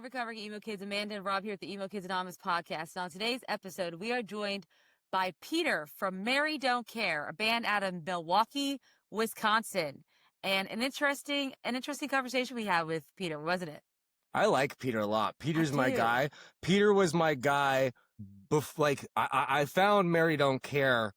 recovering emo kids, Amanda and Rob here at the Emo Kids Anonymous podcast. Now, on today's episode, we are joined by Peter from Mary Don't Care, a band out of Milwaukee, Wisconsin. And an interesting conversation we had with Peter, wasn't it? I like Peter a lot. Peter's my guy. Peter was my guy. I found Mary Don't Care,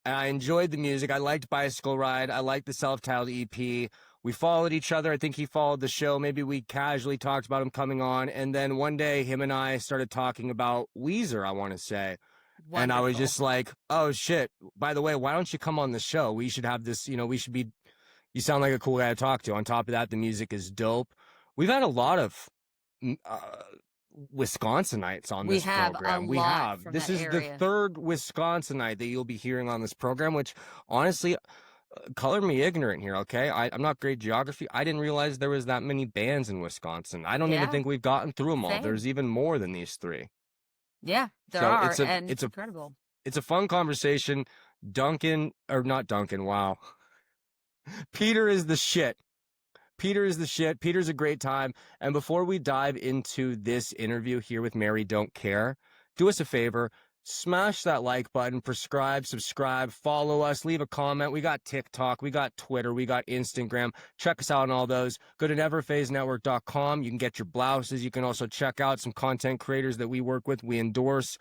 and I enjoyed the music. I liked Bicycle Ride. I liked the self-titled EP. We followed each other. I think he followed the show. Maybe we casually talked about him coming on. And then one day, him and I started talking about Weezer, I want to say. Wonderful. And I was just like, oh, shit. By the way, why don't you come on the show? We should have this, you sound like a cool guy to talk to. On top of that, the music is dope. We've had a lot of Wisconsinites on this program. We have. This is the third Wisconsinite that you'll be hearing on this program, which honestly, color me ignorant here, okay? I'm not great geography. I didn't realize there was that many bands in Wisconsin. I don't even think we've gotten through them all. Same. There's even more than these three. Yeah, there are, and it's incredible. It's a fun conversation. Wow. Peter is the shit. Peter's a great time. And before we dive into this interview here with Mary Don't Care, do us a favor. Smash that like button, subscribe, follow us, leave a comment. We got TikTok, we got Twitter, we got Instagram. Check us out on all those. Go to neverphasenetwork.com. You can get your blouses. You can also check out some content creators that we work with. We endorse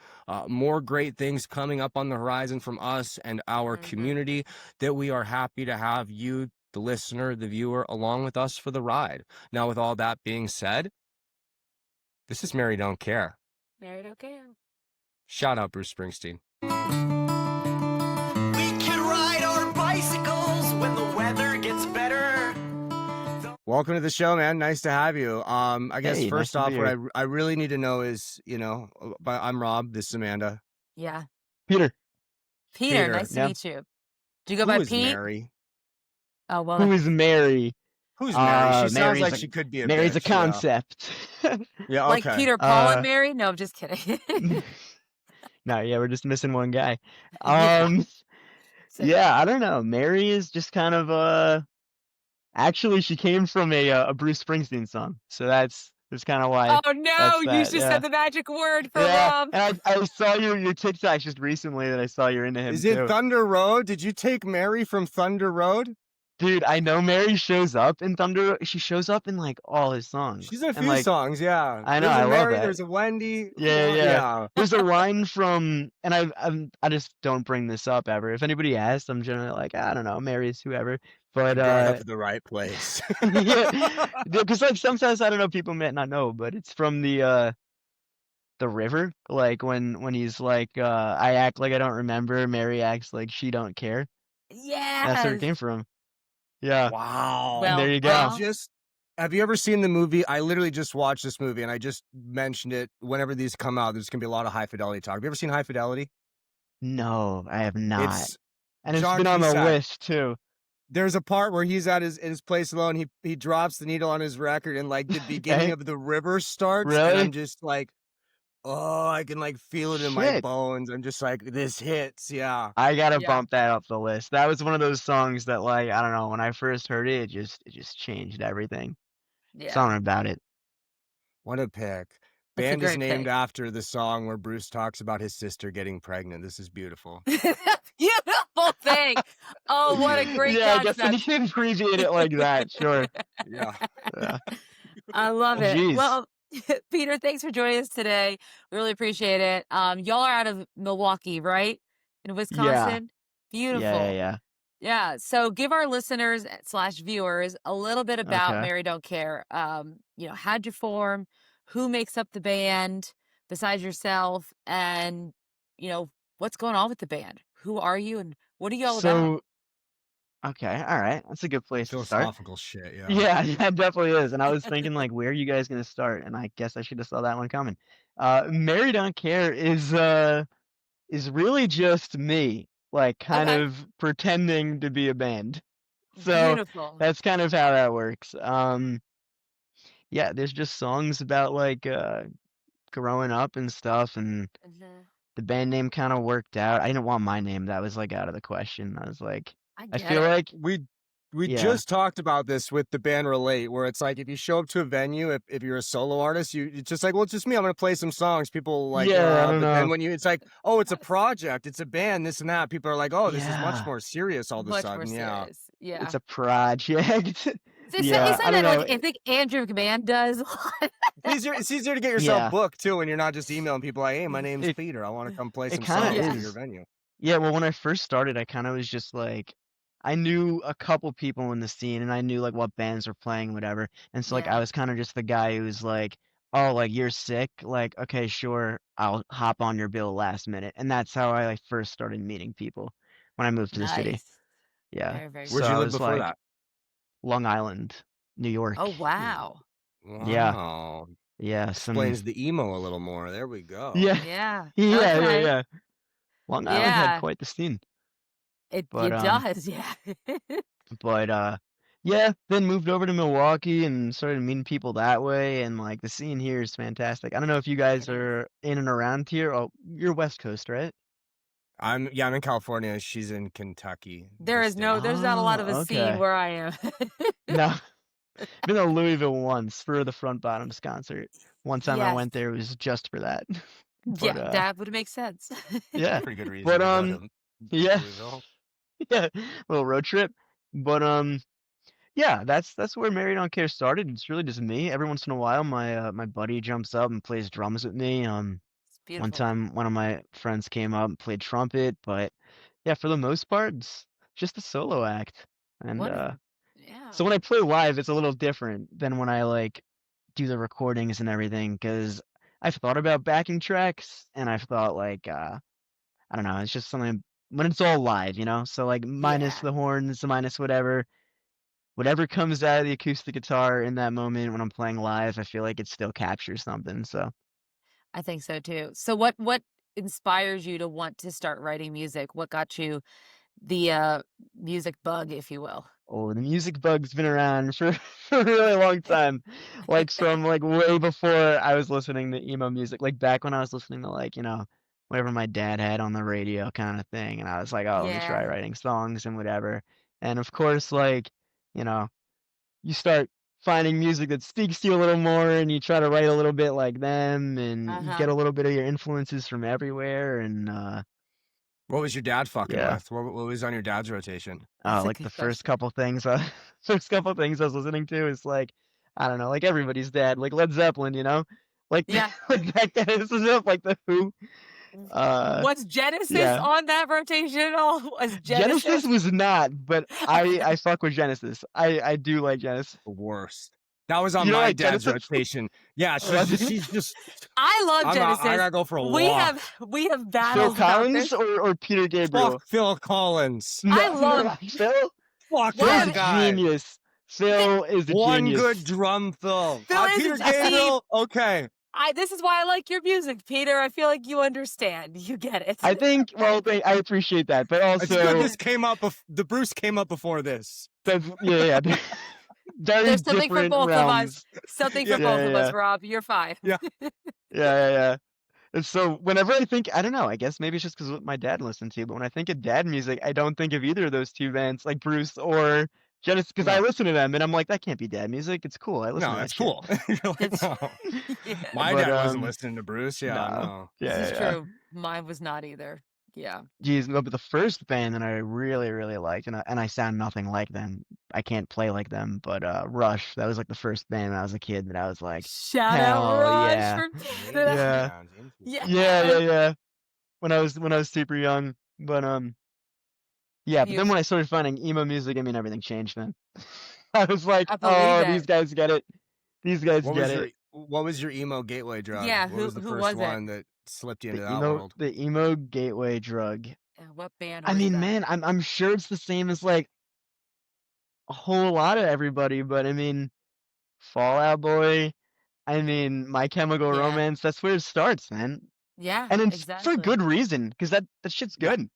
more great things coming up on the horizon from us and our community that we are happy to have you, the listener, the viewer, along with us for the ride. Now, with all that being said, this is Mary Don't Care. Mary Don't Care. Shout out Bruce Springsteen. We can ride our bicycles when the weather gets better. Welcome to the show, man. Nice to have you. I guess first off, what I really need to know is, I'm Rob. This is Amanda. Yeah. Peter. Nice to meet you. Do you go by Pete? Mary? Oh, well. Who is Mary? Who's Mary? She sounds Mary's like she could be a Mary's bitch, a concept. Yeah, like okay. Peter, Paul, and Mary? No, I'm just kidding. No, yeah, we're just missing one guy. Yeah, I don't know. Mary is just kind of actually she came from a Bruce Springsteen song. So that's kind of why. Oh no, you just said the magic word for Rob. And I saw your TikTok just recently that I saw you're into him. Is it Thunder Road? Did you take Mary from Thunder Road? Dude, I know Mary shows up in Thunder. She shows up in like all his songs. She's in a few songs, yeah. I know. There's a I Mary, love that. There's a Wendy. Yeah. There's a line from, and I just don't bring this up ever. If anybody asks, I'm generally like, I don't know, Mary's whoever. But up at the right place. Yeah, because like sometimes I don't know, people might not know, but it's from the river. Like when he's like, I act like I don't remember. Mary acts like she don't care. Yeah. That's where it came from. Yeah. Wow. Well, there you go. Have you ever seen the movie? I literally just watched this movie, and I just mentioned it. Whenever these come out, there's going to be a lot of High Fidelity talk. Have you ever seen High Fidelity? No, I have not. It's John been on the Cusack. list, too. There's a part where he's at his place alone. He drops the needle on his record, and like the beginning of the river starts. Really? And I'm just like, oh, I can like feel it in my bones. I'm just like, this hits, yeah. I gotta bump that up the list. That was one of those songs that, like, I don't know, when I first heard it, it just changed everything. Yeah. Something about it. What a pick. Band is named after the song where Bruce talks about his sister getting pregnant. This is beautiful. Beautiful thing. Oh, what a great concept. Yeah, I guess you can appreciate it like that, sure. Yeah. I love it. Geez. Well, Peter, thanks for joining us today. We really appreciate it. Y'all are out of Milwaukee, right? In Wisconsin? Yeah. Beautiful. Yeah. So give our listeners / viewers a little bit about Mary Don't Care. How'd you form? Who makes up the band besides yourself? And, what's going on with the band? Who are you and what are you all about? Okay, all right. That's a good place to start. Philosophical shit, yeah. Yeah, it definitely is. And I was thinking, like, where are you guys going to start? And I guess I should have saw that one coming. Mary Don't Care is really just me, like, kind of pretending to be a band. So Beautiful. that's kind of how that works. Yeah, there's just songs about, like, growing up and stuff, and the band name kind of worked out. I didn't want my name. That was, like, out of the question. I was like, I feel like We Yeah. just talked about this with the band Relate, where it's like if you show up to a venue, if you're a solo artist, it's just like, well, it's just me. I'm gonna play some songs. People like, Yeah, I don't but then know. when it's like, oh, it's a project, it's a band, this and that. People are like, oh, this is much Yeah. more serious all of a Much more sudden. Yeah. serious. Yeah. It's a project. It's Yeah, I something don't that know. like I think Andrew McMahon does. It's easier to get yourself Yeah. booked too when you're not just emailing people like, hey, my name's It Peter. I want to come play it some kinda songs Yeah. to your is. venue. Yeah, well, when I first started, I kinda was just like I knew a couple people in the scene, and I knew, like, what bands were playing, whatever, and so, like, I Yeah. was kinda just the guy who was like, "Oh, like, you're sick? Like, okay, sure, I'll hop on your bill last minute," and that's how I, like, first started meeting people when I moved to the city. Nice. Yeah. Very, very So Where'd you I cool. live was before like that? Long Island, New York. Oh, Ooh, wow. Yeah. wow. Yeah, some Explains the emo a little more. There we go. Yeah. Yeah. Yeah, yeah, Okay. yeah. Long Island had Yeah. quite the scene. But, It does. Yeah. but yeah, then moved over to Milwaukee and started meeting people that way, and like the scene here is fantastic. I don't know if you guys It is. are in and around here. Oh, you're West Coast, right? I'm in California. She's in Kentucky, the There's state. not a lot of a Oh, scene okay. where I am. No, been to Louisville once for the Front Bottoms concert. One time I Yes. went there, it was just for that. But Yeah, that would make sense. yeah. Pretty good reason But to go to yeah, Louisville. yeah, little road trip. But yeah, that's where Mary Don't Care started. It's really just me. Every once in a while, my buddy jumps up and plays drums with me. It's One beautiful. time, one of my friends came up and played trumpet, but yeah, for the most part, it's just a solo act. And Wonderful. Yeah. so when I play live, it's a little different than when I like do the recordings and everything, because I've thought about backing tracks and I've thought like I don't know, it's just something when it's all live, you know? So like minus Yeah. the horns, minus whatever comes out of the acoustic guitar in that moment when I'm playing live, I feel like it still captures something. So I think so too. So what inspires you to want to start writing music? What got you the music bug, if you will? oh, the music bug's been around for, for a really long time. Like from like way before I was listening to emo music. Like back when I was listening to like, whatever my dad had on the radio kind of thing. And I was like, oh, let me try Yeah. writing songs and whatever. And of course, like, you know, you start finding music that speaks to you a little more and you try to write a little bit like them and you get Uh-huh. a little bit of your influences from everywhere and What was your dad fucking yeah. with? What was on your dad's rotation? That's a Like the good first question. couple things first couple things I was listening to is like I don't know, like everybody's dad, like Led Zeppelin, Like Yeah. like that guy, this is up like the Who. Was Genesis Yeah. on that rotation at all? Was Genesis Genesis? was not, but I fuck with Genesis. I do like Genesis. The worst. That was on You don't my like dad's Genesis? rotation. Yeah, Was it? she's just. I love I Genesis. gotta go for a We walk. have Phil battles about Collins this. or Peter Fuck Gabriel? Phil Collins. No, I you don't love like Phil. Fuck One Phil's that a of guy. genius. Phil is a One genius. good drum fill. Phil is Peter a- see- Gabriel. Okay. this is why I like your music, Peter. I feel like you understand. You get it. I think. Well, I appreciate that, but It's good also this came up. The Bruce came up before this. that's yeah. Very There's something for different both realms. of us. Something for Yeah. both of Yeah. us, Rob. You're fine. Yeah. Yeah. And so whenever I think, I don't know, I guess maybe it's just because what my dad listened to, but when I think of dad music, I don't think of either of those two bands, like Bruce or Genesis, because I No. listen to them and I'm like, that can't be dad music. It's cool. I listen No, to that it's shit. cool. You're like, It's- no. Yeah. My But, dad wasn't listening to Bruce. Yeah, no. Yeah, This is yeah. true. Mine was not either. Yeah. Geez, no, but the first band that I really, really liked, and I sound nothing like them. I can't play like them, but Rush, that was like the first band when I was a kid that I was like, Shout hell out Rush yeah. from James Canada. Brown's influence. Yeah. Yeah. When I was super young, but yeah. But then when I started finding emo music, I mean, everything changed. Then I was like, I believe oh, that. these guys get it. These guys get it. What was your emo gateway drug? Yeah, what was the who first was it? one that slipped you into that world? The emo gateway drug. What band I was mean, that? man, I'm sure it's the same as like a whole lot of everybody, but I mean, Fall Out Boy. I mean, My Chemical Yeah. Romance. That's where it starts, man. Yeah, And it's exactly. for good reason, because that shit's Yeah. good.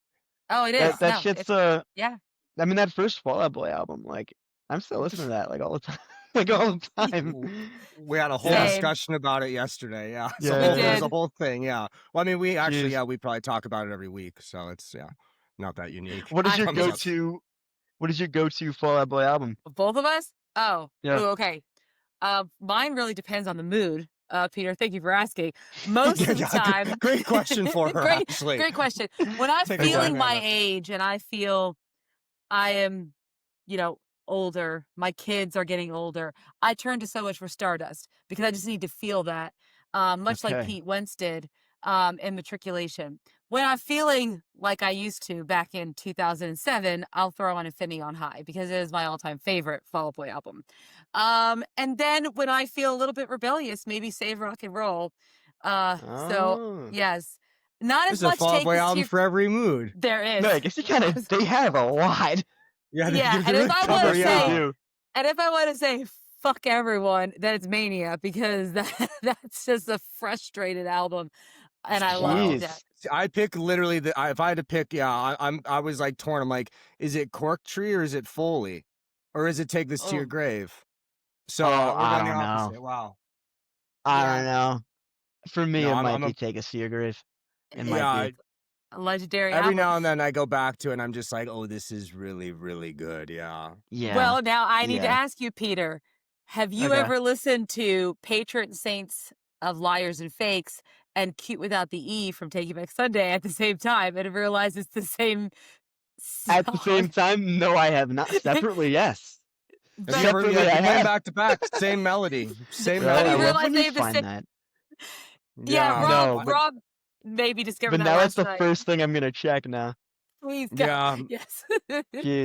Oh, it is. That No, shit's yeah. I mean, that first Fall Out Boy album, like, I'm still listening to that like all the time, like all the time. We had a whole Same. discussion about it yesterday. Yeah, Yeah. We there's a did. whole thing. Yeah. Well, I mean, we actually, Jeez. we probably talk about it every week, so it's not that unique. What is I your think Comes up. it's- go-to? What is your go-to Fall Out Boy album? Both of us? Oh, Yeah. ooh, okay. Mine really depends on the mood. Peter, thank you for asking. Most of the time, Great question for her, great, actually. great question. When I'm Take a feeling long my hand up. age and I feel I am, you know, older, my kids are getting older, I turn to So Much for Stardust because I just need to feel that, much like Okay. Pete Wentz did in Matriculation. When I'm feeling like I used to back in 2007, I'll throw on Infinity on High because it is my all-time favorite Fall Out Boy album. And then when I feel a little bit rebellious, maybe Save Rock and Roll. So Oh. yes, not There's as a much Fall Out Take Boy This to album Your. for every mood. There No, is. I guess they have a lot. Yeah, Yeah, they and if really I cover, want to They really say, yeah. do. and if I want to say fuck everyone, then it's Mania because that's just a frustrated album, and I love it to Wow. death. Jeez. See, I pick literally if I had to pick, yeah, I was like torn. I'm like, is it Cork Tree or is it Foley? Or is it Take This to Your Oh, Grave? So Oh, we're I going the don't know. opposite. Wow. I don't yeah, know. For me, No, it might I'm be a Take Us to Your Grave. It might yeah, be. a legendary every album. now and then I go back to it and I'm just like, oh, this is really, really good. Yeah. Yeah. Well, now I need to Yeah. ask you, Peter, have you Okay. ever listened to Patron Saints of Liars and Fakes and Cute Without the E from Taking Back Sunday at the same time and realize it's the same At the song? same time, no, I have not. Separately, yes. Have you But ever, yeah, Separately, if I you play them have. back to back, same melody, same have Right? I you melody. love realized when they you have the same? find that. Yeah, Yeah. Rob, No, Rob maybe discovered but that now that's last the night. first thing I'm gonna check now. Please, God, Yeah. yes.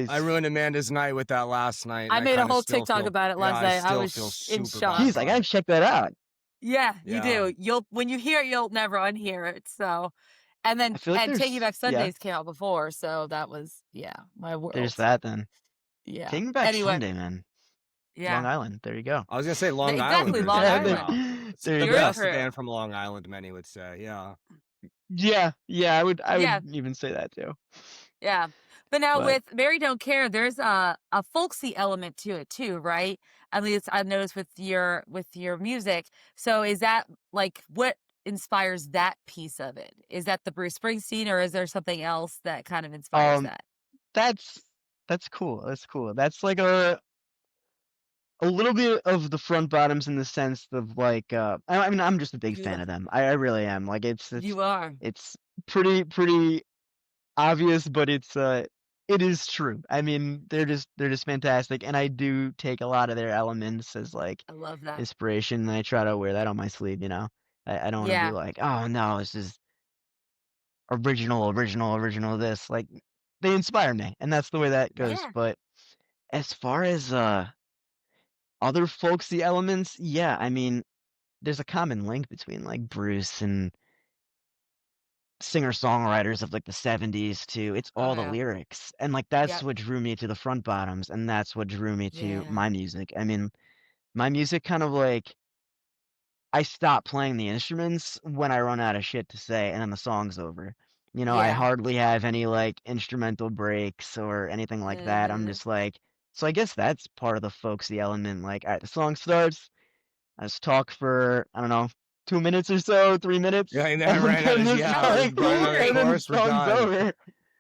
I Jeez. ruined Amanda's night with that last night, and I I made a kind of whole still TikTok feel, about it yeah, last I night. I still was feel in super bad shock. Jeez, I about gotta it. check that out. Yeah, you Yeah. do. You'll when you hear it, you'll never unhear it. So, I feel like and Taking Back yeah, Sundays came out before, so that was my there's world. that then. Yeah. Taking Back Anyway, Sunday, man. Long yeah, Island. There you go. I was gonna say Long exactly. Islanders. Long Yeah, There you there, Island, go. It's there you the your go. best crew. band from Long Island, many would say. Yeah. Yeah, yeah, I Yeah, would even say that too. yeah. But now But with Mary Don't Care, there's a folksy element to it too, right? At least I've noticed with your music. So is that like what inspires that piece of it? Is that the Bruce Springsteen, or is there something else that kind of inspires um that? that's that's cool. That's cool. That's like a little bit of the front bottoms in the sense of like I mean I'm just a big You fan lo- of them. I really am. Like you are. it's pretty obvious, but it is true. I mean, they're just fantastic, and I do take a lot of their elements as like I love that. inspiration, and I try to wear that on my sleeve. I don't want to be Yeah. like, oh no, this is original. This like they inspire me, and that's the way that goes. Yeah. But as far as other folksy elements, yeah, I mean, there's a common link between like Bruce and singer-songwriters of like the 70s too. It's Oh all the yeah. lyrics. And like that's Yep. what drew me to the front bottoms and that's what drew me to Yeah. my music. I mean, my music kind of like I stop playing the instruments when I run out of shit to say and then the song's over. I Yeah. hardly have any like instrumental breaks or anything like that. I'm Mhm. just like so I guess that's part of the folksy element. Like, all right, the song starts, I just talk for, I don't know, 2 minutes or so, 3 minutes, Yeah, and then I and ran out then of, the You tell a yeah, song, Brian on the story. and then the chorus, we're song's done. over.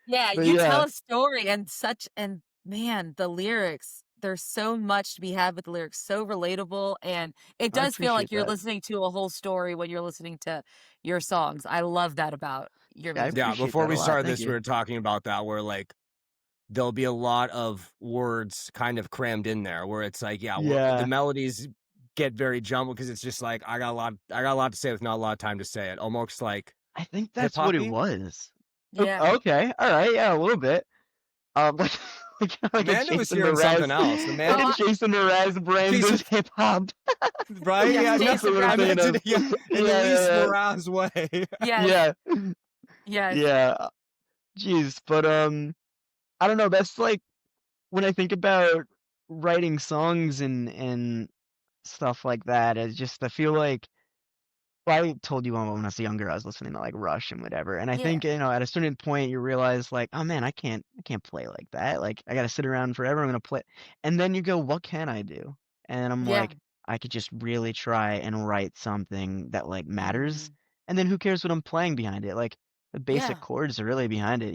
Yeah, But you tell yeah, a story and man, the lyrics, there's so much to be had with the lyrics, so relatable, and it I does feel like appreciate you're that. listening to a whole story when you're listening to your songs. I love that about your Yeah, I music. Yeah, appreciate before that a we lot. started Thank this, we you. were talking about that where like there'll be a lot of words kind of crammed in there where it's like, yeah, the Yeah, melodies get very jumbled because it's just like I got a lot to say with not a lot of time to say it. Almost like I think hip that's what it hoppy. was. Yeah. Okay, all right, yeah, a little bit. Like, like a Amanda was Jason hearing something Mraz, else. like Oh, Amanda, a Jason Mraz brand Jason, of hip hop. right? yes, Yeah, That's no, exactly Jason what I'm I Mraz. thinking meant of. it, yeah, in the least Yeah, Mraz way. Yes. yeah, Yes. yeah. Jeez, but I don't know. That's like when I think about writing songs and stuff like that. It's just I feel like well, I told you when I was younger, I was listening to like Rush and whatever. And I Yeah. think at a certain point you realize like, oh man, I can't play like that. Like I gotta sit around forever. I'm gonna play, and then you go, what can I do? And I'm Yeah. like, I could just really try and write something that like matters. Mhm. And then who cares what I'm playing behind it? Like the basic Yeah. chords are really behind it,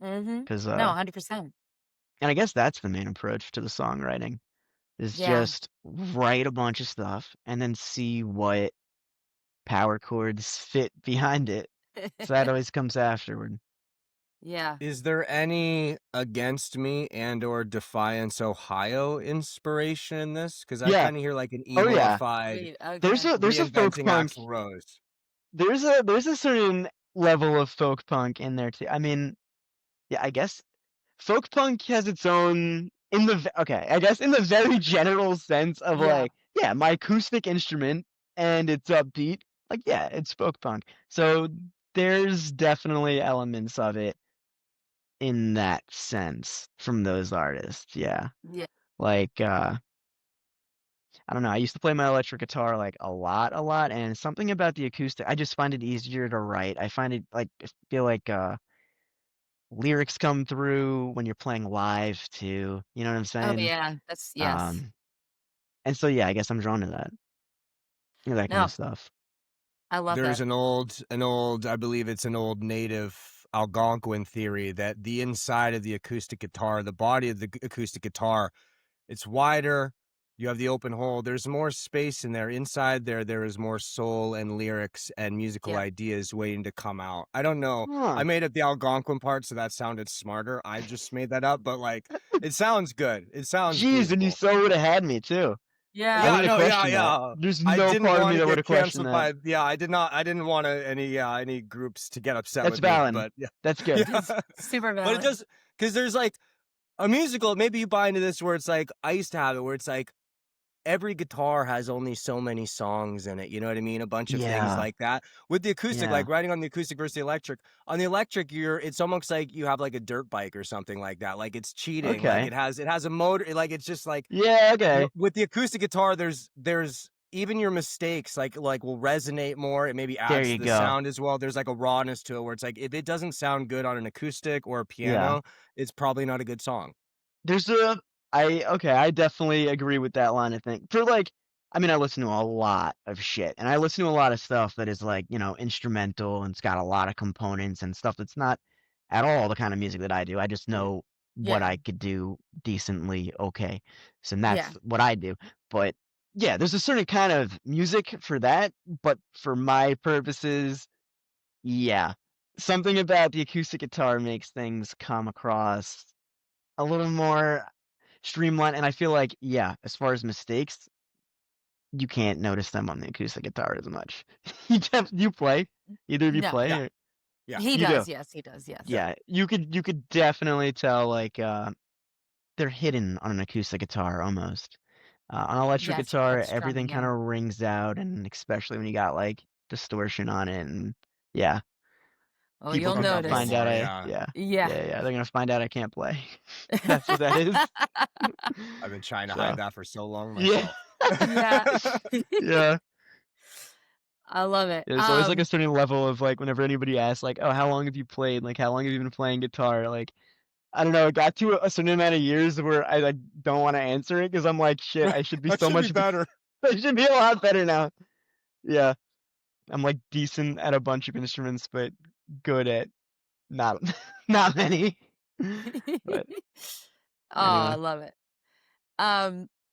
Mhm. because No, 100%. And I guess that's the main approach to the songwriting, is Yeah. just write a bunch of stuff and then see what power chords fit behind it. So that always comes afterward. Yeah. Is there any Against Me and or Defiance Ohio inspiration in this? Because I Yeah. kind of hear like an Oh yeah. emo-ified Okay. There's a folk reinventing punk. Axl Rose. There's a certain level of folk punk in there too. I mean, yeah, I guess folk punk has its own okay, I guess in the very general sense of Yeah. like, yeah, my acoustic instrument and it's upbeat, like yeah, it's folk punk. So there's definitely elements of it in that sense from those artists. Yeah. Yeah. Like I don't know, I used to play my electric guitar like a lot, and something about the acoustic, I just find it easier to write. I find it like I feel like lyrics come through when you're playing live too. You know what I'm Oh saying? yeah. That's yes. Um, and so yeah, I guess I'm drawn to that kind of No, stuff. I love There's that. an old, I believe it's an old native Algonquin theory that the inside of the acoustic guitar, the body of the acoustic guitar, it's wider. You have the open hole. There's more space in there. Inside there is more soul and lyrics and musical Yeah. ideas waiting to come out. I don't know. I Huh. made up the Algonquin part, so that sounded smarter. I just made that up, but like, it sounds good. It sounds Jeez, and you believable. so would have had me too. I Yeah. Yeah, wouldn't have no, yeah, questioned that. yeah. There's I no didn't part of me want to that would get have questioned canceled that. by, yeah, I didn't want any groups to get upset That's with me, valid. but yeah. That's good. Yeah. It's super But it valid. does, because there's like a musical, maybe you buy into this where it's like, I used to have it where it's like, every guitar has only so many songs in it, you know what I mean? A bunch of things Yeah. like that. With the acoustic, Yeah. like writing on the acoustic versus the electric. On the electric, it's almost like you have like a dirt bike or something like that. Like it's cheating. Like Okay. it has a motor. Like it's just like Yeah, okay. with the acoustic guitar, there's even your mistakes like will resonate more. It maybe There adds you to the go. sound as well. There's like a rawness to it where it's like if it doesn't sound good on an acoustic or a Yeah. piano, it's probably not a good song. There's a okay, I definitely agree with that line of think. For like I mean, I listen to a lot of shit, and I listen to a lot of stuff that is like, instrumental and it's got a lot of components and stuff that's not at all the kind of music that I do. I just know what Yeah. I could do decently okay. So Yeah. that's what I do. But yeah, there's a certain kind of music for that, but for my purposes, yeah. Something about the acoustic guitar makes things come across a little more streamlined, and I feel like, yeah, as far as mistakes, you can't notice them on the acoustic guitar as much. You play? Either of you No. play? Yeah. Or Yeah. He you do? does. Yes. He does. Yes. Yeah. Yeah, you could definitely tell, like, they're hidden on an acoustic guitar almost. On an electric Yes. guitar, Like everything strumming. Yeah. kinda rings out, and especially when you got, like, distortion on it, and yeah, Oh, people you'll I've can done notice. find out before, yeah. yeah. Yeah. Yeah, yeah, they're gonna find out I can't play. That's what that is. I've been trying to hide So, that for so long yeah. myself. Yeah. Yeah. I love it. There's always like a certain level of like whenever anybody asks like, "Oh, how long have you played? Like, how long have you been playing guitar?" Like, I don't know, it got to a certain amount of years where I like don't want to answer it because I'm like, shit, I should be That so should be much better. I should be a lot better now. Yeah, I'm like decent at a bunch of instruments, but good at not not many. But Oh, I anyway, love it.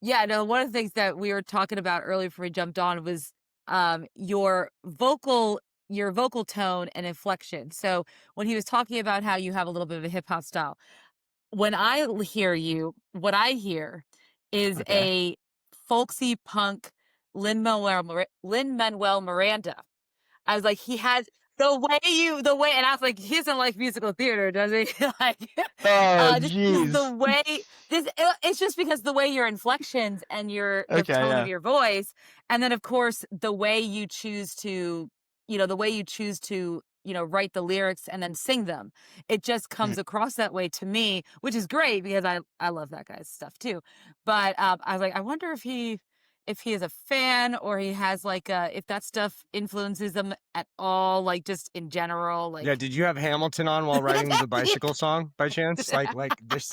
Yeah, no, one of the things that we were talking about earlier before we jumped on was your vocal tone and inflection. So when he was talking about how you have a little bit of a hip hop style, when I hear you, what I hear is okay. a folksy punk Lin Manuel Miranda. I was like, he has the way, and I was like, he doesn't like musical theater, does he? Like, Oh, just because jeez. the way it's just because the way your inflections and your Okay, tone of yeah. your voice, and then of course the way you choose to, write the lyrics and then sing them. It just Mhm. comes across that way to me, which is great because I love that guy's stuff too. But I was like, I wonder if he is a fan or he has like if that stuff influences him at all, like just in general, Yeah, like did you have Hamilton on while writing the bicycle song by chance? Like this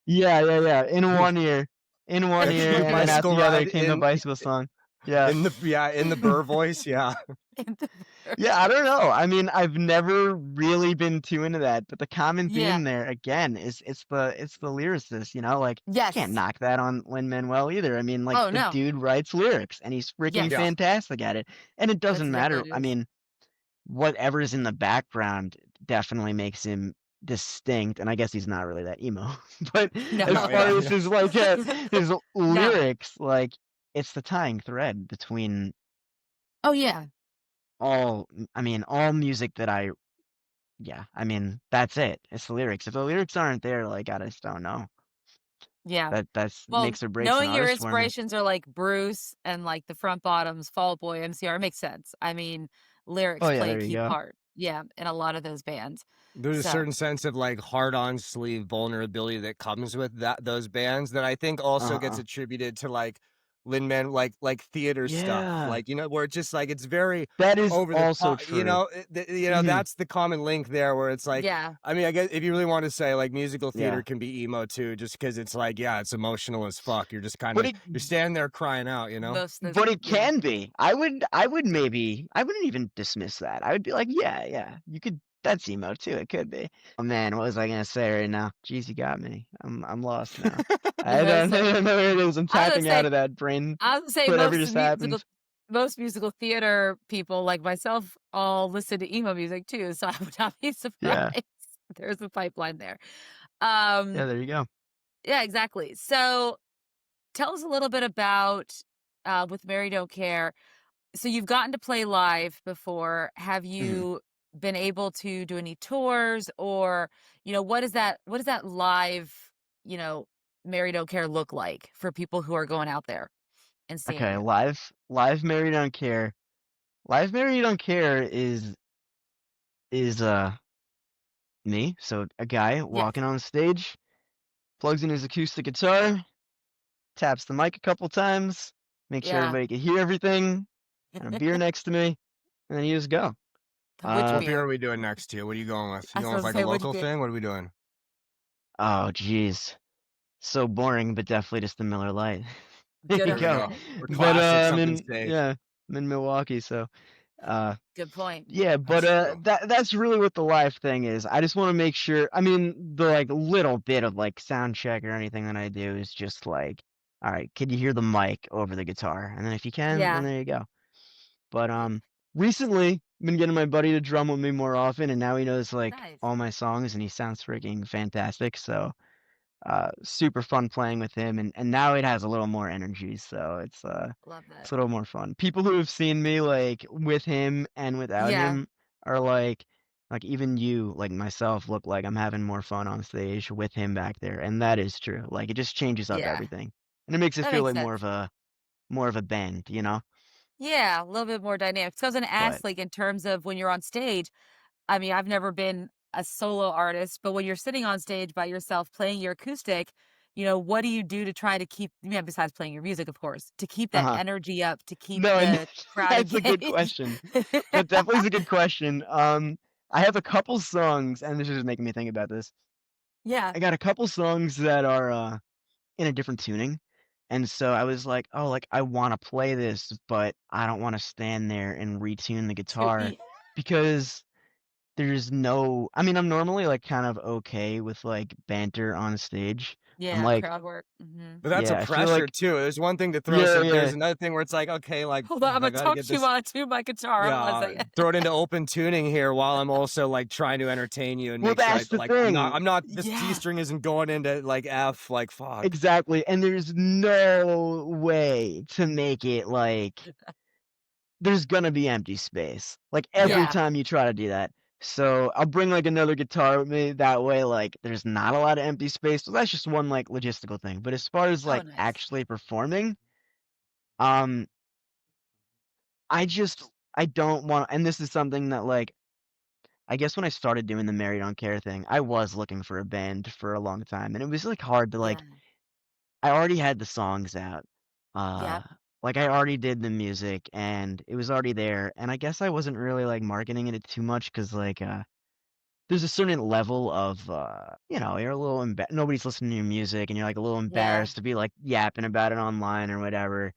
Yeah, yeah, yeah. In one ear. In one like ear, your and then out bicycle the other ride came the bicycle song. Yeah. in the Burr voice, yeah. Yeah, I don't know. I mean, I've never really been too into that, but the common Yeah. theme there again is it's the lyricist, you know? Like, can't Yes. knock that on Lin-Manuel either. I mean, like Oh, the no. dude writes lyrics and he's freaking Yeah. Yes. fantastic at it. And it That's doesn't exactly matter. what it I is. mean, whatever's in the background definitely makes him distinct, and I guess he's not really that emo. But as No, No. far yeah, as yeah. his like his No. lyrics, like it's the tying thread between Oh, yeah. I mean, all music that yeah, I mean, that's it. It's the lyrics. If the lyrics aren't there, like I just don't know. Yeah. That's Well, makes or breaks an knowing your artist for me. inspirations are like Bruce and like the Front Bottoms, Fall Out Boy, MCR makes sense. I mean, Oh lyrics yeah, play a there you key go. part. Yeah, in a lot of those bands. There's a So, certain sense of like hard on sleeve vulnerability that comes with those bands that I think also gets Uh-huh. attributed to like Lin-Man, like theater stuff, Yeah. like where it's just like it's very That is over the also top, true. Mhm. that's the common link there where it's like, yeah, I mean, I guess if you really want to say like musical theater Yeah. can be emo too, just because it's like, yeah, it's emotional as fuck. You're just kind But of it you're standing there crying out. most of those, But it yeah. can be. I would maybe I wouldn't even dismiss that. I would be like, yeah, yeah, you could that's emo too. It could be. Oh man, what was I gonna say right now? Jeez, you got me. I'm lost now. I don't, I So, don't know where it is. I'm I would tapping out say of that brain. I would say Whatever just happened. most musical theater people like myself all listen to emo music too, so I would not be Yeah. surprised. There's a pipeline there. Yeah, Um, there you go. yeah, exactly. So tell us a little bit about with Mary Don't Care. So you've gotten to play live before. Have Mhm. you been able to do any tours or, what does that live, you know, Mary Don't Care look like for people who are going out there and seeing Okay, you? live Mary Don't Care. Live Mary Don't Care is me, so a guy Yes. walking on stage, plugs in his acoustic guitar, taps the mic a couple times, make sure Yeah. everybody can hear everything, and a beer next to me, and then you just go. Which What Uh, beer are beer? we doing next to? What are you going with? I You was going with supposed to like a say which local beer. thing? What are we doing? oh geez, so boring, but definitely just the Miller Lite. There Good you There we go. go. on We're But classic, I'm something in safe. yeah, I'm in Milwaukee, so uh Good point. yeah, but That's true. that's really what the live thing is. I just want to make sure. I mean, the like little bit of like sound check or anything that I do is just like, all right, can you hear the mic over the guitar? And then if you can, then Yeah. there you go. But recently been getting my buddy to drum with me more often, and now he knows like Nice. all my songs, and he sounds freaking fantastic. So super fun playing with him, and now it has a little more energy, so Love that. it's a little more fun. People who have seen me like with him and without Yeah. him are like even you, like myself, look like I'm having more fun on stage with him back there, and that is true. Like it just changes up Yeah. everything, and it makes it That feel makes like sense. more of a band, you know? Yeah, a little bit more dynamic. So I was gonna But ask, like, in terms of when you're on stage, I mean, I've never been a solo artist, but when you're sitting on stage by yourself playing your acoustic, what do you do to try to keep, besides playing your music, of course, to keep that uh-huh. energy up, to keep No, and the crowd that's a good engaged? question. That definitely is a good question. I have a couple songs, and this is just making me think about this. Yeah. I got a couple songs that are in a different tuning. And so I was like, oh, like I want to play this, but I don't want to stand there and retune the guitar because there's no, I mean, I'm normally like kind of okay with like banter on stage. I'm Yeah, like, crowd work. Mhm. But that's a yeah, I feel pressure like, too. There's one thing to throw yeah, some there's yeah, another thing where it's like, okay, like, Hold on, I'm I gonna gotta talk get to you this while I tune my guitar. Hold on a yeah, second. throw it into open tuning here while I'm also like trying to entertain you and well, make sure that's the like I'm not thing. I'm not this G Yeah. string isn't going into like F like fuck. Exactly. And there's no way to make it like there's gonna be empty space, like, Yeah. every Yeah. time you try to do that. So, I'll bring, like, another guitar with me, that way, like, there's not a lot of empty space, so that's just one, like, logistical thing, but as far as, Oh, like, nice. actually performing, um, I just I don't want and this is something that, like, I guess when I started doing the Mary Don't Care thing, I was looking for a band for a long time, and it was, like, hard to, Yeah. like I already had the songs out, Yeah. like, I already did the music, and it was already there, and I guess I wasn't really, like, marketing it too much because like, there's a certain level of, you're a little nobody's listening to your music, and you're, like, a little Yeah. embarrassed to be, like, yapping about it online or whatever,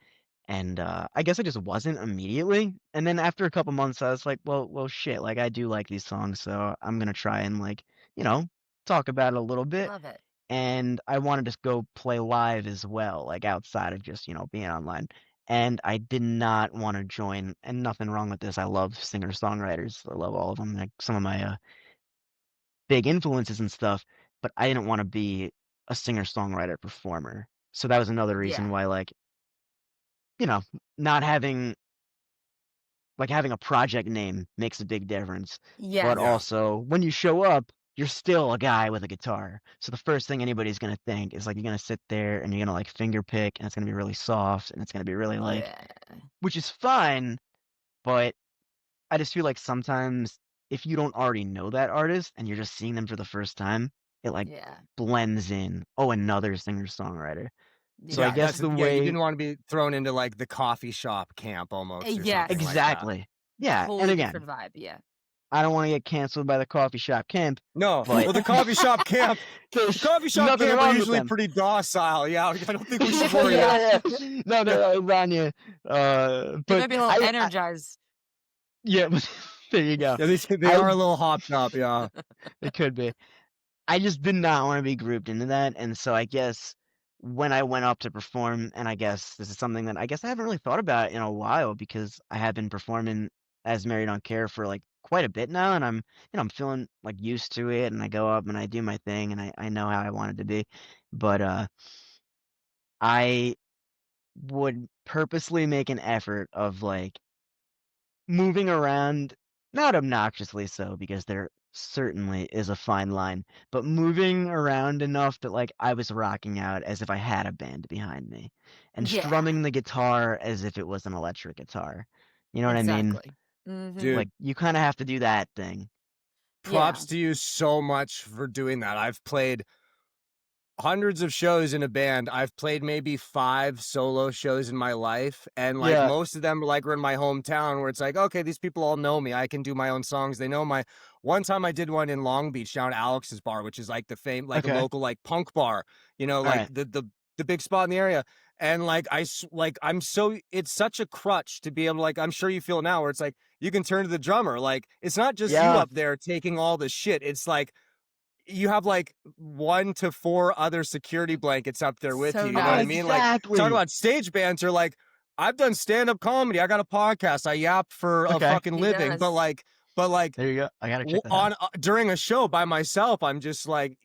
And I guess I just wasn't immediately. And then after a couple months, I was like, well, shit. Like I do like these songs, so I'm gonna try and like you know talk about it a little bit. Love it. And I wanted to go play live as well, like outside of just being online. And I did not want to join. And nothing wrong with this. I love singer songwriters. I love all of them. Like some of my big influences and stuff. But I didn't want to be a singer songwriter performer. So that was another reason Yeah. why, like, you know, not having like having a project name makes a big difference. But Yes. Yeah. also, when you show up, you're still a guy with a guitar. So the first thing anybody's gonna think is like you're gonna sit there and you're gonna like finger pick and it's gonna be really soft and it's gonna be really like, Yeah. which is fine, but I just feel like sometimes if you don't already know that artist and you're just seeing them for the first time, it like Yeah. blends in. Oh, another singer-songwriter. So I Yeah. guess the You way didn't want to be thrown into like the coffee shop camp almost or something Yes. like that. exactly. Yeah, and Totally again, different vibe. Yeah. I don't want to get canceled by the coffee shop camp, No, but well, the coffee shop camp, the there's coffee shop nothing camp are wrong with usually them. pretty docile. Yeah, I don't think we should Yeah. worry. Yeah, yeah. No, Rania. They But might be a little energized. yeah, there you go. Yeah, they are a little hopped up. Yeah. It could be. I just did not want to be grouped into that, and so I guess when I went up to perform, and I guess this is something that I guess I haven't really thought about in a while because I have been performing as Mary Don't Care for like quite a bit now, and I'm feeling like used to it, and I go up and I do my thing, and I know how I want it to be, but I would purposely make an effort of like moving around, not obnoxiously so, because there certainly is a fine line, but moving around enough that like I was rocking out as if I had a band behind me, and Yeah. strumming the guitar as if it was an electric guitar. You know what I mean? Exactly. Mm-hmm. Dude, Like you kind of have to do that thing. Yeah. props to you so much for doing that. I've played hundreds of shows in a band. I've played maybe 5 solo shows in my life, and like Yeah. most of them like were in my hometown where it's like, okay, these people all know me. I can do my own songs. They know my one time I did one in Long Beach down at Alex's bar, which is like the fame like a Okay. local like punk bar, All like right. the big spot in the area. And like I'm so it's such a crutch to be able to, like I'm sure you feel now where it's like you can turn to the drummer. Like it's not just you Yeah. up there taking all the shit. It's like you have like 1 to 4 other security blankets up there with So you. You know what I nice. mean? Like talk Exactly. about stage bands are like, I've done stand-up comedy. I got a podcast. I yap for a Okay. fucking He living. does. But like There you go. I gotta check that out. on during a show by myself, I'm just like,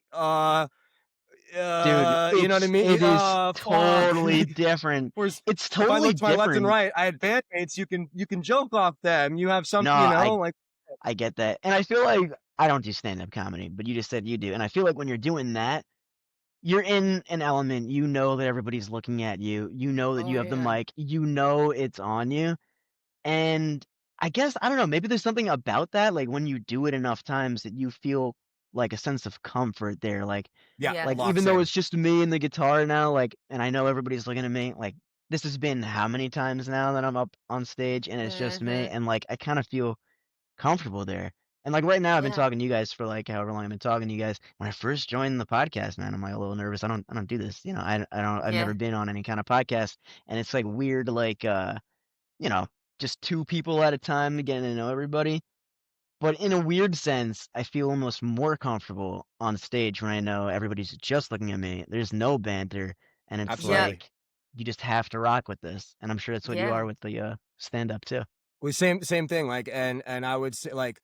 Dude, you know what I mean? it is Fuck. totally different. Whereas It's if I totally look to my left and different. right, I had bandmates. You can joke off them. You have No, something, you know, like I get that. And I feel like I don't do stand-up comedy, but you just said you do. And I feel like when you're doing that, you're in an element, you know that everybody's looking at you, you know that Oh you have the yeah. mic, you know it's on you. And I guess, I don't know, maybe there's something about that, like when you do it enough times that you feel like a sense of comfort there. yeah, Yes. Like even locks though in. it's just me and the guitar now, like, and I know everybody's looking at me, like this has been how many times now that I'm up on stage and it's just me, Mm-hmm. and like I kind of feel comfortable there. And like right now, I've been Yeah. talking to you guys for like however long I've been talking to you guys. When I first joined the podcast, man, I'm like a little nervous. I don't do this, I've Yeah. never been on any kind of podcast, and it's like weird, like you know, just 2 people at a time to get to know everybody. But in a weird sense, I feel almost more comfortable on stage when I know everybody's just looking at me. There's no banter, and it's Yep. Absolutely. like you just have to rock with this. And I'm sure that's what you Yeah. are with the stand up too. Well, same thing. Like, and I would say, like,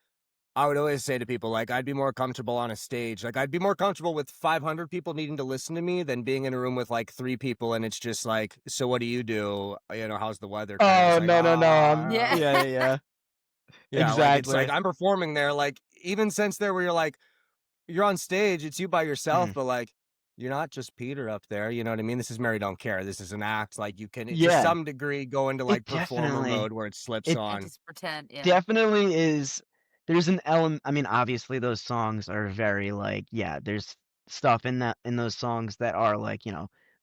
I would always say to people, like, I'd be more comfortable on a stage. Like, I'd be more comfortable with 500 people needing to listen to me than being in a room with like 3 people and it's just like, so what do you do? You know, how's the weather? Kind of. It's Oh like, no. Yeah. Yeah. yeah. Like, it's like Exactly. I'm performing there. Like, even since there, where you're like, you're on stage, it's you by yourself, Mhm. but like, you're not just Peter up there. You know what I mean? This is Mary Don't Care. This is an act. Like, you can, to Yeah, some degree, go into it like performer definitely mode where it slips it And on. just pretend. Yeah. definitely is. There's an element. I mean, obviously those songs are very like, yeah, there's stuff in those songs that are like,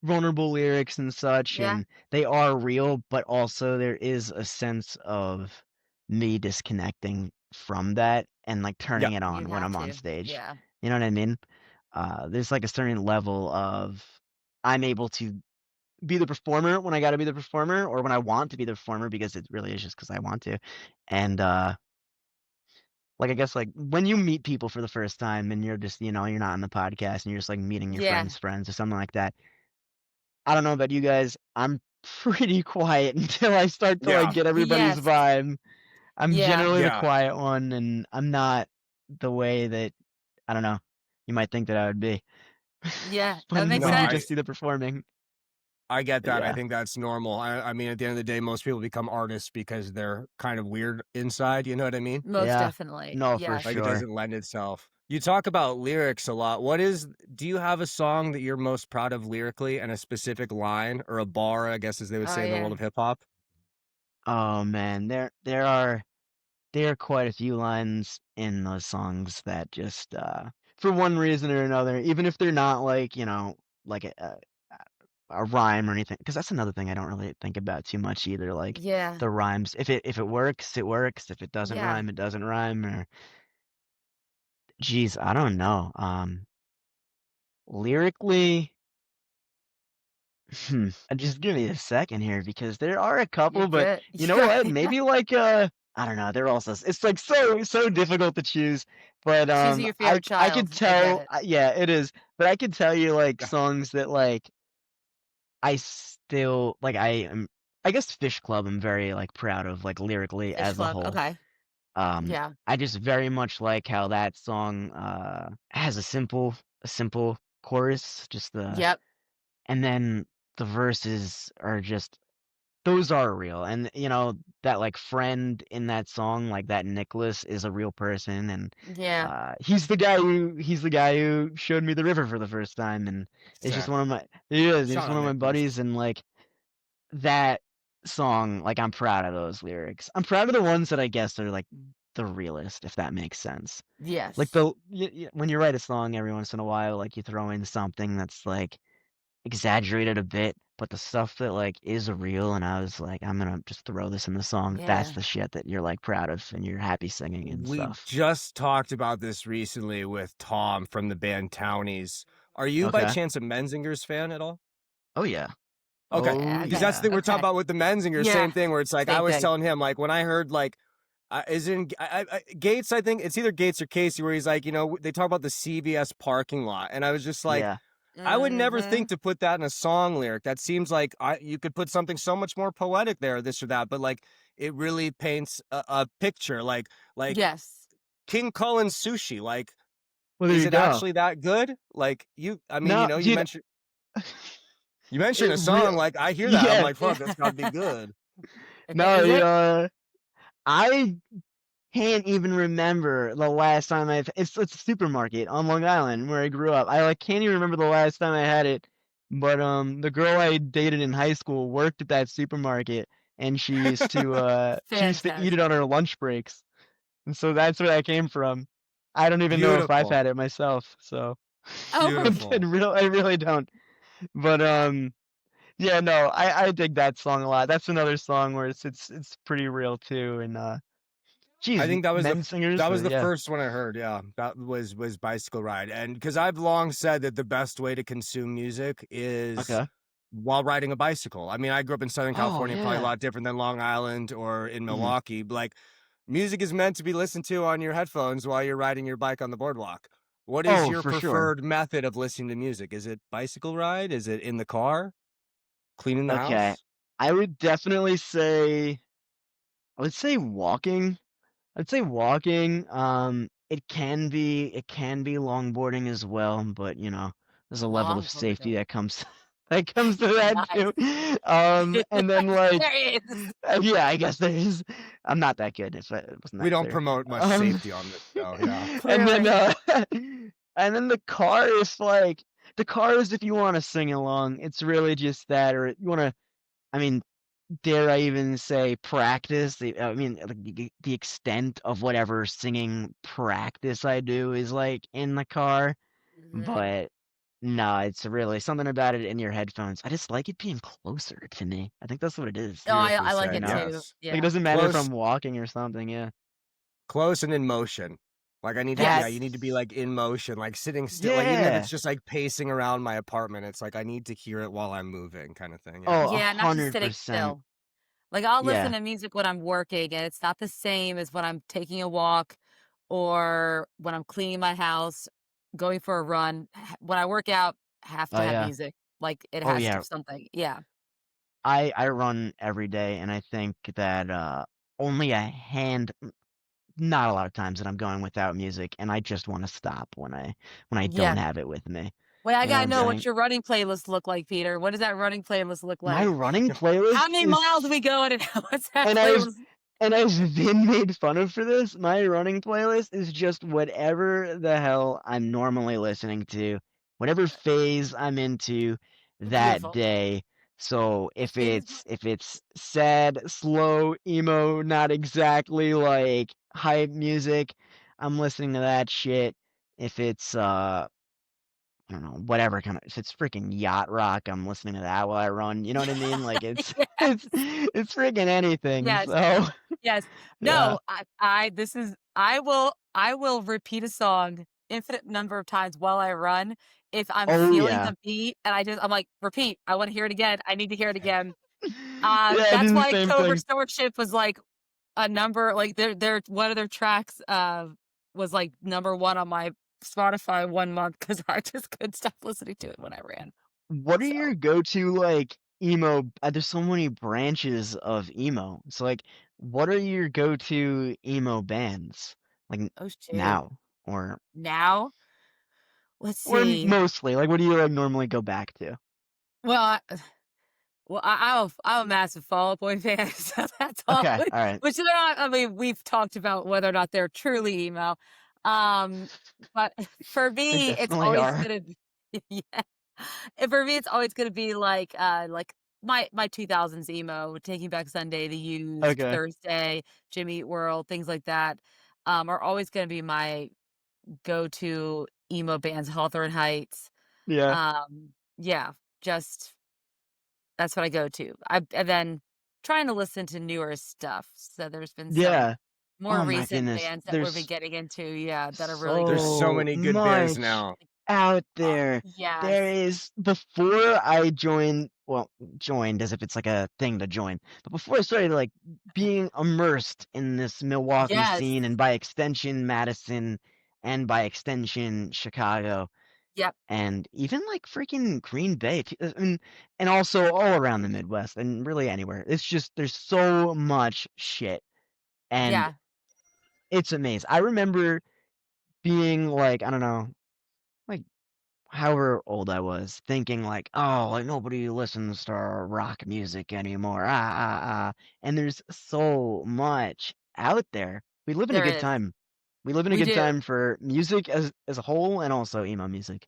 vulnerable lyrics and such, Yeah. and they are real, but also there is a sense of me disconnecting from that and like Yeah. turning it You on when have I'm on to. stage. Yeah. You know what I mean? There's like a certain level of I'm able to be the performer when I got to be the performer, or when I want to be the performer, because it really is just because I want to. And like, I guess, like, when you meet people for the first time and you're just, you're not on the podcast and you're just like meeting your Yeah. friends' friends or something like that. I don't know about you guys. I'm pretty quiet until I start to like Yeah. get everybody's Yes. vibe. I'm Yeah. generally the Yeah. quiet one, and I'm not the way that, I don't know, you might think that I would be Yeah. That when makes No, you I sense. just see the performing. I get that. I Yeah. think that's normal. I mean, at the end of the day, most people become artists because they're kind of weird inside. You know what I mean? Most Yeah. definitely. No, for Like it Yes. sure. doesn't lend itself. You talk about lyrics a lot. Do you have a song that you're most proud of lyrically and a specific line or a bar, I guess, as they would Oh say in the world yeah. of hip hop? Oh man, there are quite a few lines in those songs that just for one reason or another, even if they're not like, like a rhyme or anything, because that's another thing I don't really think about too much either, like Yeah. the rhymes. If it works, it works. If it doesn't Yeah. rhyme, it doesn't rhyme. Or geez, I don't know. Lyrically, just give me a second here, because there are a You're couple, but good. you know what? Maybe like I don't know. They're also, it's like so difficult to choose. But Choosing your I favorite I could child. I get tell, it. yeah, it is. But I could tell you like Yeah. songs that like I still like. I guess Fish Club, I'm very like proud of, like, lyrically Fish as a Club. whole. Okay. Yeah. I just very much like how that song has a simple chorus, just Yep. and then the verses are just, those are real. And that like friend in that song, like that Nicholas, is a real person. And Yeah. he's the guy who showed me the river for the first time. And it's just Sick. one of my he is he's Shout one out of my Nicholas. buddies. And like that song, like, I'm proud of those lyrics. I'm proud of the ones that I guess are like the realest, if that makes sense. Like Yes. when you write a song, every once in a while, like, you throw in something that's like exaggerated a bit, but the stuff that like is real, and I was like, I'm gonna just throw this in the song. That's Yeah. the shit that you're like proud of and you're happy singing and We stuff. just talked about this recently with Tom from the band Townies. Are you by Okay. chance a Menzingers fan at all? Oh yeah. Okay. Oh Because Okay. that's the yeah. thing we're talking Okay. about with the Menzingers, Yeah. same thing where it's like I Same was thing. telling him, like, when I heard like is in Gates, I think it's either Gates or Casey, where he's like, they talk about the CVS parking lot, and I was just like, Yeah. I would never Mm-hmm. think to put that in a song lyric. That seems like you could put something so much more poetic there, this or that, but like it really paints a picture, like Yes. King Cullen's sushi. Like, Well, there is you it go. actually that good? Like I mean, No, you dude. mentioned It a real. song, like I hear that, I'm Yeah. like, fuck, that's gotta be good. No, Is it? I can't even remember the last time it's a supermarket on Long Island where I grew up. I like can't even remember the last time I had it. But the girl I dated in high school worked at that supermarket, and she used to eat it Fantastic. on her lunch breaks. And so that's where that came from. I don't even know if I've Beautiful, had it myself, so Oh, beautiful. I really don't. But yeah, no, I dig that song a lot. That's another song where it's pretty real too. And I geez, think men singers, that was but the yeah. first one I heard. Yeah, that was Bicycle Ride, and because I've long said that the best way to consume music is Okay. while riding a bicycle. I mean, I grew up in Southern Oh California, probably a yeah. lot different than Long Island or in Mhm. Milwaukee. But like, music is meant to be listened to on your headphones while you're riding your bike on the boardwalk. What is Oh, your for sure. preferred method of listening to music? Is it bicycle ride? Is it in the car? Cleaning the Okay. house? I would definitely say I would say walking. I'd say walking. It can be longboarding as well, but there's a level of safety longboarding. that comes that comes to that Nice. too. And then like There is. yeah, I guess there is. I'm not that good if it wasn't We that don't clear. promote much Um, safety on this show. Yeah. and then Clearly. and then the car is if you want to sing along. It's really just that, or you want to. I mean, dare I even say practice? I mean, like, the extent of whatever singing practice I do is like in the car, Mhm. but no, it's really something about it in your headphones. I just like it being closer to me. I think that's what it is. Oh, I Beautifully I like said. it too. Yes. Like, it Yeah. doesn't matter if Close, I'm walking or something. Yeah. close and in motion. Like I need to, Yes. you need to be like in motion, like sitting still. Like even if it's Yeah. just like pacing around my apartment, it's like I need to hear it while I'm moving, kind of thing. Yeah. Oh, Yeah, not just sitting 100%. still. Like, I'll listen Yeah. to music when I'm working, and it's not the same as when I'm taking a walk or when I'm cleaning my house, going for a run. When I work out, have Oh, to have yeah. music. Like, it Oh, has to yeah. something. Yeah. I run every day, and I think that, only a hand not a lot of times that I'm going without music, and I just wanna stop when I don't Yeah. have it with me. Wait, I You know what gotta I'm know what saying? your running playlist look like, Peter. What does that running playlist look My like? running How playlist many is miles we going and what's that and I've playlist? and I've been made fun of for this. My running playlist is just whatever the hell I'm normally listening to, whatever phase I'm into that Beautiful. day. So Beautiful. if it's sad, slow, emo, not exactly like hype music, I'm listening to that shit. If it's I don't know, whatever kind of if it's freaking yacht rock, I'm listening to that while I run. You know what I mean? Like it's Yes. it's freaking anything. Yes. So Yes. yeah. No, I this is I will repeat a song infinite number of times while I run if I'm Oh feeling yeah. the beat and I'm like, "Repeat. I wanna hear it again. I need to hear it again." Yeah, I That's do the why same Cobra thing. Starship was, like, a number like, their one of their tracks, was, like, number 1 on my Spotify 1 month because I just couldn't stop listening to it when I ran. What are So, your go-to like emo? There's so many branches of emo. So like, what are your go-to emo bands? Like oh, shoot. now or Now, let's or see. mostly like what do you like normally go back to? Well, I'm a massive Fall Out Boy fan, so that's all. Okay, all right. Which they're not. I mean, we've talked about whether or not they're truly emo, um, but for They me, it's definitely always are. gonna be yeah. And for me, it's always gonna be like my 2000s emo, Taking Back Sunday, The Used, Okay. Thursday, Jimmy Eat World, things like that, are always gonna be my go-to emo bands. Hawthorne Heights, Yeah. yeah, just that's what I go to. And then trying to listen to newer stuff. So there's been some Yeah. more Oh my recent goodness. bands that we've been There's getting into, yeah, that are really There's good. so so many good bands much now. out there. There Yes. is before I joined, well, joined as if it's like a thing to join, but before I started like being immersed in this Milwaukee Yes. scene and by extension Madison and by extension Chicago Yep. and even like freaking Green Bay and also all around the Midwest and really anywhere. It's just there's so much shit and Yeah. it's amazing. I remember being like, I don't know, like however old I was, thinking like, oh, like nobody listens to rock music anymore. And there's so much out there. We live in a There good is. time. We live in a We good do. time for music as a whole and also emo music.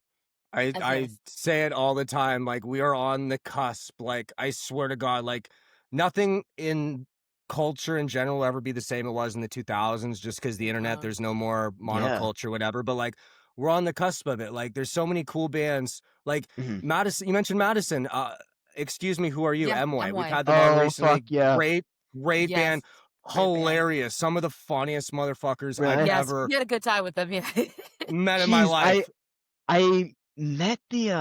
I Yes. say it all the time, like we are on the cusp. Like I swear to God, like nothing in culture in general will ever be the same it was in the 2000s, just because the internet, Uh, there's no more Yeah. monoculture, whatever. But like we're on the cusp of it. Like there's so many cool bands. Like Mhm. Madison, you mentioned Madison. Excuse me, who are you? yeah. Emway. We've Amway. had them on Oh, fuck recently. yeah. Great Yes. band. Great band. Hilarious. Some of the funniest motherfuckers I've Really? Yes. ever We had a good time with them. Yeah. met in my Jeez, life. I met the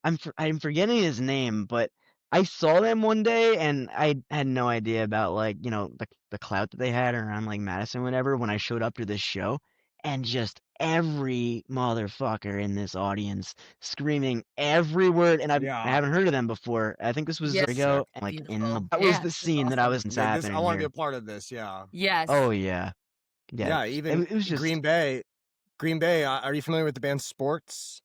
I'm forgetting his name, but I saw them one day and I had no idea about like, you know, the clout that they had around like Madison, whatever, when I showed up to this show and just every motherfucker in this audience screaming every word and I Yeah. haven't heard of them before. I think this was Yes. Sick. ago and like in the Beautiful. that was Yeah. the It's scene that I awesome. was Like this, I happening want to be here. a part of this. Yeah. Yes. Oh yeah. Yeah. Yeah, even It was just Green Bay. Green Bay, are you familiar with the band Sports?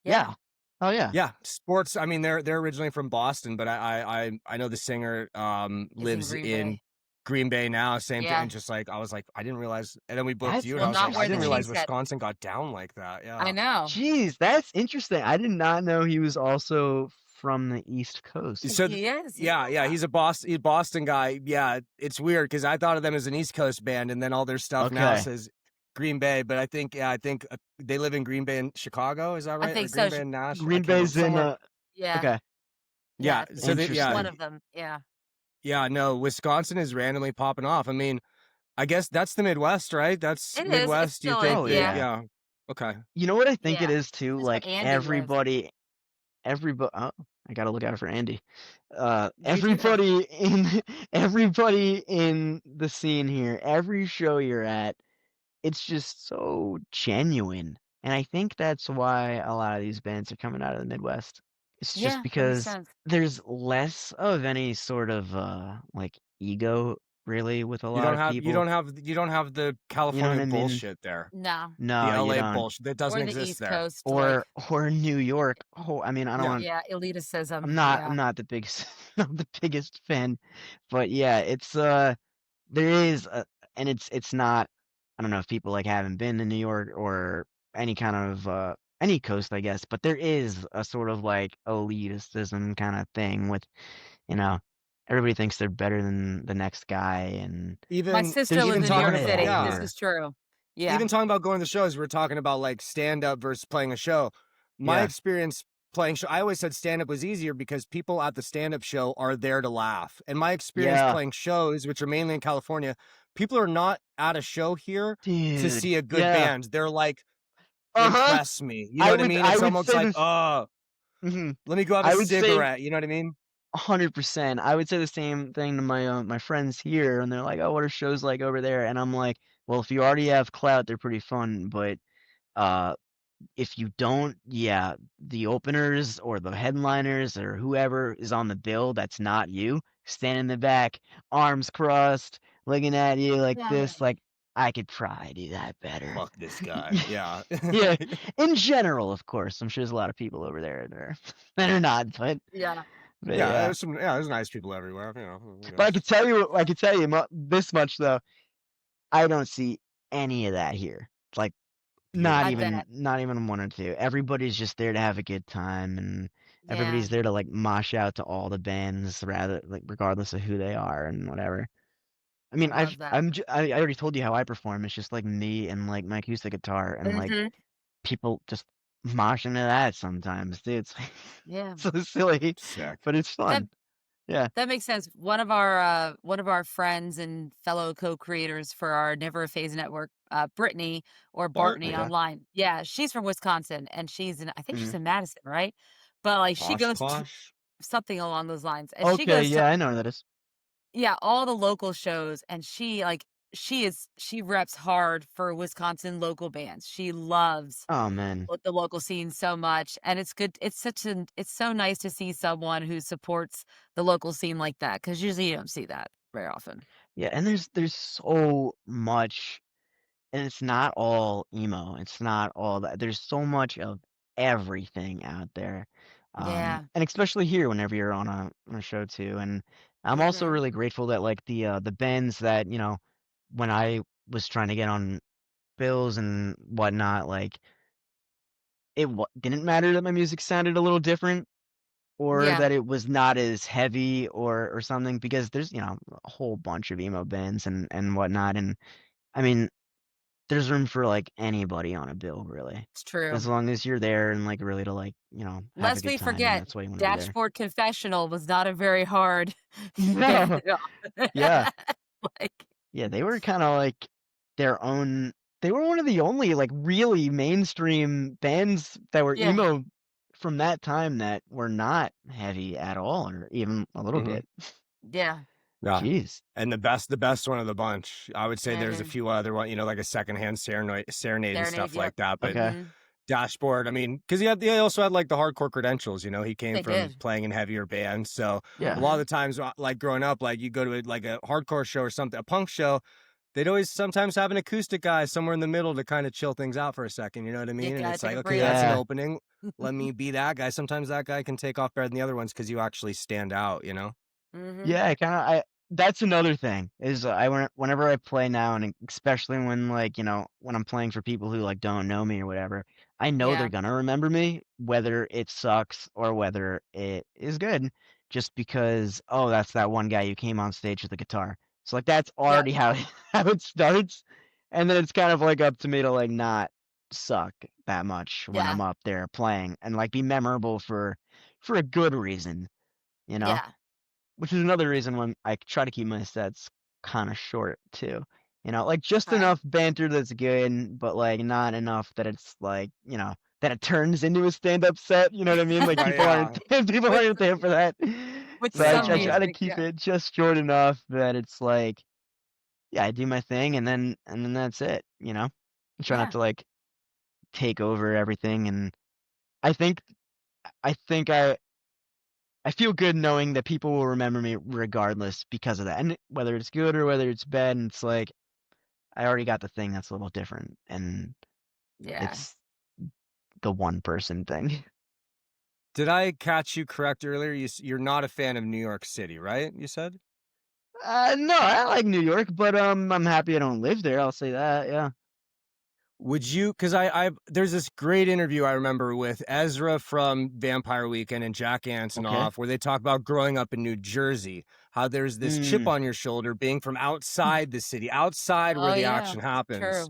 Yeah. yeah. Oh yeah. Yeah, Sports. I mean, they're originally from Boston, but I know the singer Is in lives Green in Bay. Green Bay now. Same thing, Yeah. and just like I was like, I didn't realize. And then we booked That's you, and I Will was not like, I wear the didn't interesting. realize cheese head. Wisconsin got down like that. I Yeah. know. Jeez, that's interesting. I did not know he was also from the East Coast. So He is. He's yeah, he's a Boston guy. Yeah, it's weird because I thought of them as an East Coast band, and then all their stuff now Okay. says Green Bay. But I think they live in Green Bay in Chicago. Is that I right? think Or so. Green Bay and Nash? I Green can't remember. Bay's in Somewhere. Yeah. okay. Yeah. Yeah. So It's one Interesting. of them. Yeah. yeah, no, Wisconsin is randomly popping off. I mean, I guess that's the Midwest, right? That's It is. It Midwest. You still is. think Oh that, Yeah. yeah. yeah. Okay. You know what I think it Yeah. is too? That's where Like Andy lives. everybody. Oh, I gotta look out for Andy. You do have. Everybody in the scene here, every show you're at, it's just so genuine. And I think that's why a lot of these bands are coming out of the Midwest. It's just Yeah, that makes because sense. there's less of any sort of like ego really with a You lot don't of have you people. don't have you don't have the You know what California I mean? bullshit there. No. The No, you LA don't. bullshit that doesn't Or the exist East there. Coast, like, Or New York. Oh, I mean, I don't Yeah. want yeah, elitism. I'm Yeah. not the biggest not the biggest fan, but yeah, it's there is a and it's not I don't know if people like haven't been to New York or any kind of any coast, I guess, but there is a sort of like elitism kind of thing with, you know, everybody thinks they're better than the next guy and My Even sister there's lives even in New talking York none of about, that City. This yeah. is here. true. Yeah. Even talking about going to shows, we're talking about like stand up versus playing a show. My Yeah. experience playing show, I always said stand up was easier because people at the stand up show are there to laugh. And my experience Yeah. playing shows, which are mainly in California, people are not at a show here to Dude. see a good Yeah. band. They're like, Uh-huh. impress me. You know what I mean? I It's would almost say like, this oh, mhm. let me go have a I would say cigarette. You know what I mean? 100%. I would say the same thing to my friends here, and they're like, "Oh, what are shows like over there?" And I'm like, "Well, if you already have clout, they're pretty fun, but uh, if you don't, yeah, the openers or the headliners or whoever is on the bill that's not you, stand in the back, arms crossed, looking at you like Yeah. this, like I could probably do that better." Fuck this guy. Yeah. Yeah, in general, of course. I'm sure there's a lot of people over there that are that are not, Yeah. but Yeah, yeah. there's nice people everywhere, you know, I But guess. I could tell you this much though. I don't see any of that here. Like I Beautiful. bet. not even one or two. Everybody's just there to have a good time, and Yeah. everybody's there to like mosh out to all the bands, rather like regardless of who they are and whatever. I I mean, love that. I already told you how I perform. It's just like me and like my acoustic guitar, and like Mhm. people just mosh into that sometimes, dude. It's like, Yeah. so silly, Sick. but it's That fun. Yeah. that makes sense. One of our friends and fellow co-creators for our Never a Phase network, Brittany or Bartney Bartney. Okay. online. Yeah, she's from Wisconsin and I think Mhm. she's in Madison, right? But like she goes to Oshkosh? something along those lines. And she Okay. goes to Yeah, I know who that is. yeah, all the local shows and she reps hard for Wisconsin local bands. She loves Oh man. the local scene so much and it's good it's so nice to see someone who supports the local scene like that because usually you don't see that very often. Yeah, and there's so much, and it's not all emo. It's not all that. There's so much of everything out there, Yeah. and especially here whenever you're on a show too. And I'm also Mhm. really grateful that like the bands that when I was trying to get on bills and whatnot, like didn't matter that my music sounded a little different or Yeah, that it was not as heavy or something because there's a whole bunch of emo bands and whatnot, and I mean there's room for like anybody on a bill really, it's true. as long as you're there and like really to like have a Lest good we time, and forget, that's why you want to be there. Dashboard Confessional was not a very hard band No. at all. Yeah, Like yeah, they were kind of like their own. They were one of the only like really mainstream bands that were yeah, emo from that time that were not heavy at all or even a little Mhm. bit. yeah, Yeah. Jeez. And the best one of the bunch. I would say there's a mhm. few other one, like a secondhand serenade and Serenade, stuff yep. like that. But Okay. Mhm. Dashboard, I mean, because he also had like the hardcore credentials. He came They from did. playing in heavier bands. So a Yeah. lot of Mhm. the times, like growing up, like you go to like a hardcore show or something, a punk show, they'd always sometimes have an acoustic guy somewhere in the middle to kind of chill things out for a second. You know what I You mean? And gotta it's take like, a okay, that's an breather. Yeah. opening. Let me be that guy. Sometimes that guy can take off better than the other ones because you actually stand out. Mhm. Yeah, I that's another thing is whenever I play now, and especially when like when I'm playing for people who like don't know me or whatever, I know they're Yeah, gonna remember me whether it sucks or whether it is good, just because that's that one guy who came on stage with a guitar. So like that's yep, already how how it starts, and then it's kind of like up to me to like not suck that much when yeah, I'm up there playing and like be memorable for a good reason, you know. yeah. Which is another reason when I try to keep my sets kind of short too. Like just Okay. enough banter that's good, but like not enough that it's like, that it turns into a stand-up set. You know what I mean? Like Right, people yeah. aren't people With aren't there for that. with So I, some I try to music, keep yeah. it just short enough that it's like, yeah, I do my thing and then that's it. I try not Yeah. to like take over everything, and I think I think I feel good knowing that people will remember me regardless because of that. And whether it's good or whether it's bad, it's like I already got the thing that's a little different, and Yeah. it's the one person thing. Did I catch you correct earlier? You're not a fan of New York City, right? You said? No, I like New York, but I'm happy I don't live there. I'll say that. Yeah. Would you? Because there's this great interview I remember with Ezra from Vampire Weekend and Jack Okay. Antonoff, where they talk about growing up in New Jersey, how there's this chip Mm. on your shoulder being from outside the city, outside Oh, where the yeah. action happens. True.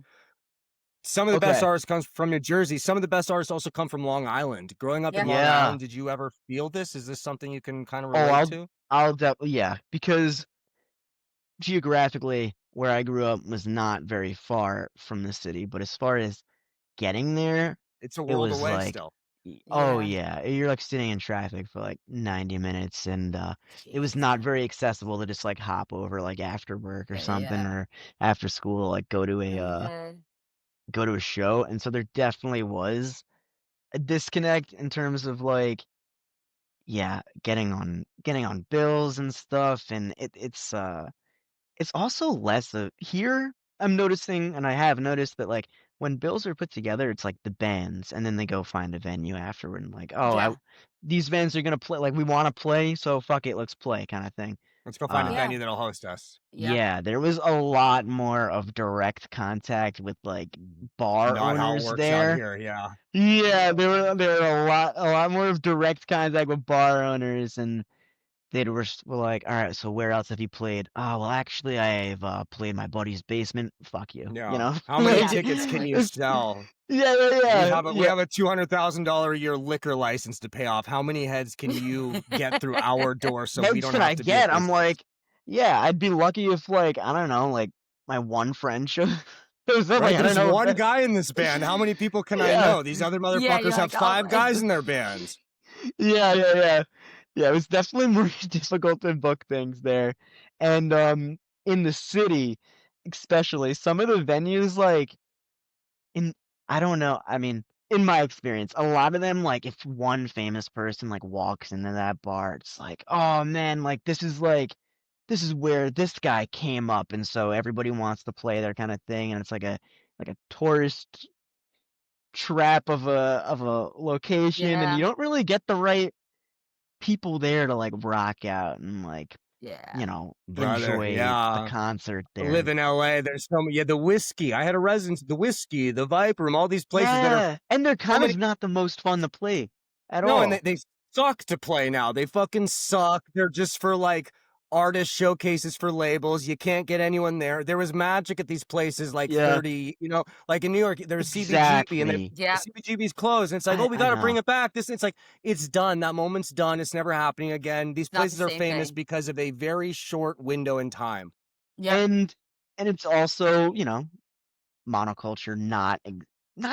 Some of the best Okay. artists comes from New Jersey. Some of the best artists also come from Long Island. Growing up in Yeah. Long Yeah. Island, did you ever feel this? Is this something you can kind of Oh, relate to? I'll definitely, yeah, because geographically where I grew up was not very far from the city, but as far as getting there, It's a it world was away like, still. oh Yeah. yeah, you're like sitting in traffic for like 90 minutes, and it was Jeez. not very accessible to just like hop over like after work or something, Yeah. or after school, like Mhm. go to a show. And so there definitely was a disconnect in terms of like, yeah, getting on bills and stuff, and it's also less of here. I'm noticing, and I have noticed that like when bills are put together, it's like the bands, and then they go find a venue afterward, and like, oh, Yeah. these bands are gonna play, like we want to play, so fuck it, let's play, kind of thing. Let's go find a Uh, Yeah. venue that'll host us. Yep. yeah, there was a lot more of direct contact with like bar Not how it owners works out there. here. Yeah. Yeah, there were a lot more of direct contact with bar owners, and were like, all right, so where else have you played? Oh, well, actually, I've played my buddy's basement. Fuck you, Yeah. How many like, Yeah. tickets can you sell? yeah, yeah, We yeah, have a we yeah. have a $200,000 a year liquor license to pay off. How many heads can you get through our door so we Heads don't can have I to be a get? I'm business? like, yeah, I'd be lucky if like I don't know, like my one friend shows up. Like Right? I don't There's know if one that, guy in this band. How many people can I yeah. know? These other Yeah, you're motherfuckers have like, "Oh, 5 guys in their bands. Yeah, yeah, yeah. Yeah, it was definitely more difficult to book things there. And in the city, especially, some of the venues like in I don't know, I mean, in my experience, a lot of them, like if one famous person like walks into that bar, it's like, oh man, like this is where this guy came up, and so everybody wants to play their kind of thing, and it's like a tourist trap of a location, and you yeah. don't really get the right people there to like rock out and like, Yeah. Brother, enjoy the yeah. concert I there. live in LA. There's so many, yeah, the whiskey. I had a residence, the whiskey, the Viper Room, all these places that are Yeah, and they're so kind many. of not the most fun to play at No, and they, all. they suck to play now. They fucking suck. They're just for like artist showcases for labels. You can't get anyone there. There was magic at these places like Yeah, 30, like in New York, there's CBGB and exactly. the Yep. CBGB's closed. And it's like, oh, we I got to bring know. it back. It's like, it's done. That moment's done. It's never happening again. These It's not the places are same famous thing. because of a very short window in time. Yep. And it's also, monoculture not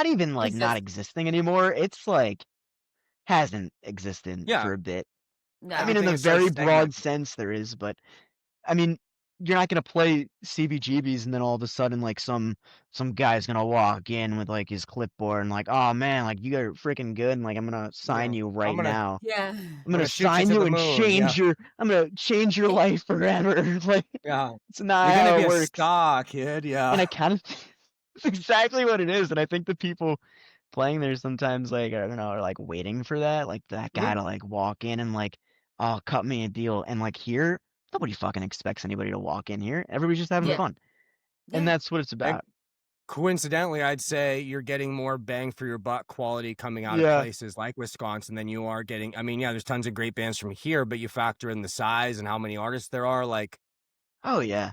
even like not Exist. existing anymore. It's like hasn't existed Yeah. for a bit. I mean, No. in Everything the is sort of very broad stagnant. sense there is, but I mean, you're not gonna play CBGBs and then all of a sudden like some guy's gonna walk in with like his clipboard and like, oh man, like you are freaking good, and like I'm gonna sign Yeah. you I'm right gonna now. Yeah. I'm I'm gonna gonna shoot you sign to you the and moon. Yeah. I'm gonna change your life forever. Like Yeah. it's not You're gonna how be it a works. star, kid. And Yeah. I kind of it's exactly what it is. And I think the people playing there sometimes like I don't know are like waiting for that, like that guy Yeah. to like walk in and like, oh, cut me a deal. And like here, nobody fucking expects anybody to walk in here. Everybody's just having Yeah. No. fun. And Yeah. that's what it's And about. coincidentally, I'd say you're getting more bang for your buck quality coming out of Yeah. places like Wisconsin than you are getting. I mean, yeah, there's tons of great bands from here, but you factor in the size and how many artists there are. Like, Oh yeah.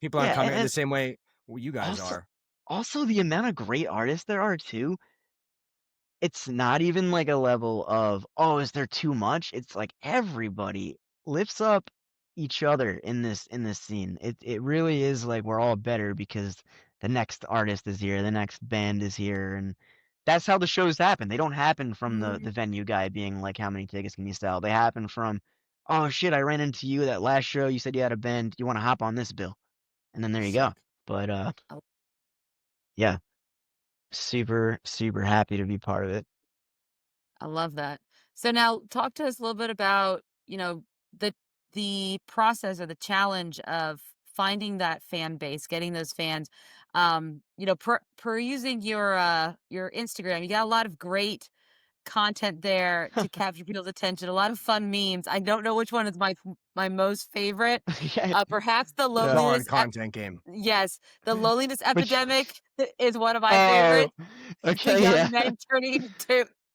people aren't Yeah. coming And the same way you guys also are. also the amount of great artists there are too. It's not even like a level of, oh, is there too much? It's like everybody lifts up each other in this scene. It really is like we're all better because the next artist is here, the next band is here, and that's how the shows happen. They don't happen from the Mhm. venue guy being like, "How many tickets can you sell?" They happen from, "Oh shit, I ran into you that last show. You said you had a band. You want to hop on this bill?" And then there you go. Sick. But I yeah, super super happy to be part of it. I love that. So now talk to us a little bit about, the process or the challenge of finding that fan base, getting those fans. Per using your Instagram, you got a lot of great content there to capture people's attention, a lot of fun memes. I don't know which one is my most favorite. Yeah, Perhaps the yeah. Solid loneliness content game. yes, the loneliness Which epidemic is one of my oh, favorites. The okay, young yeah, men turning into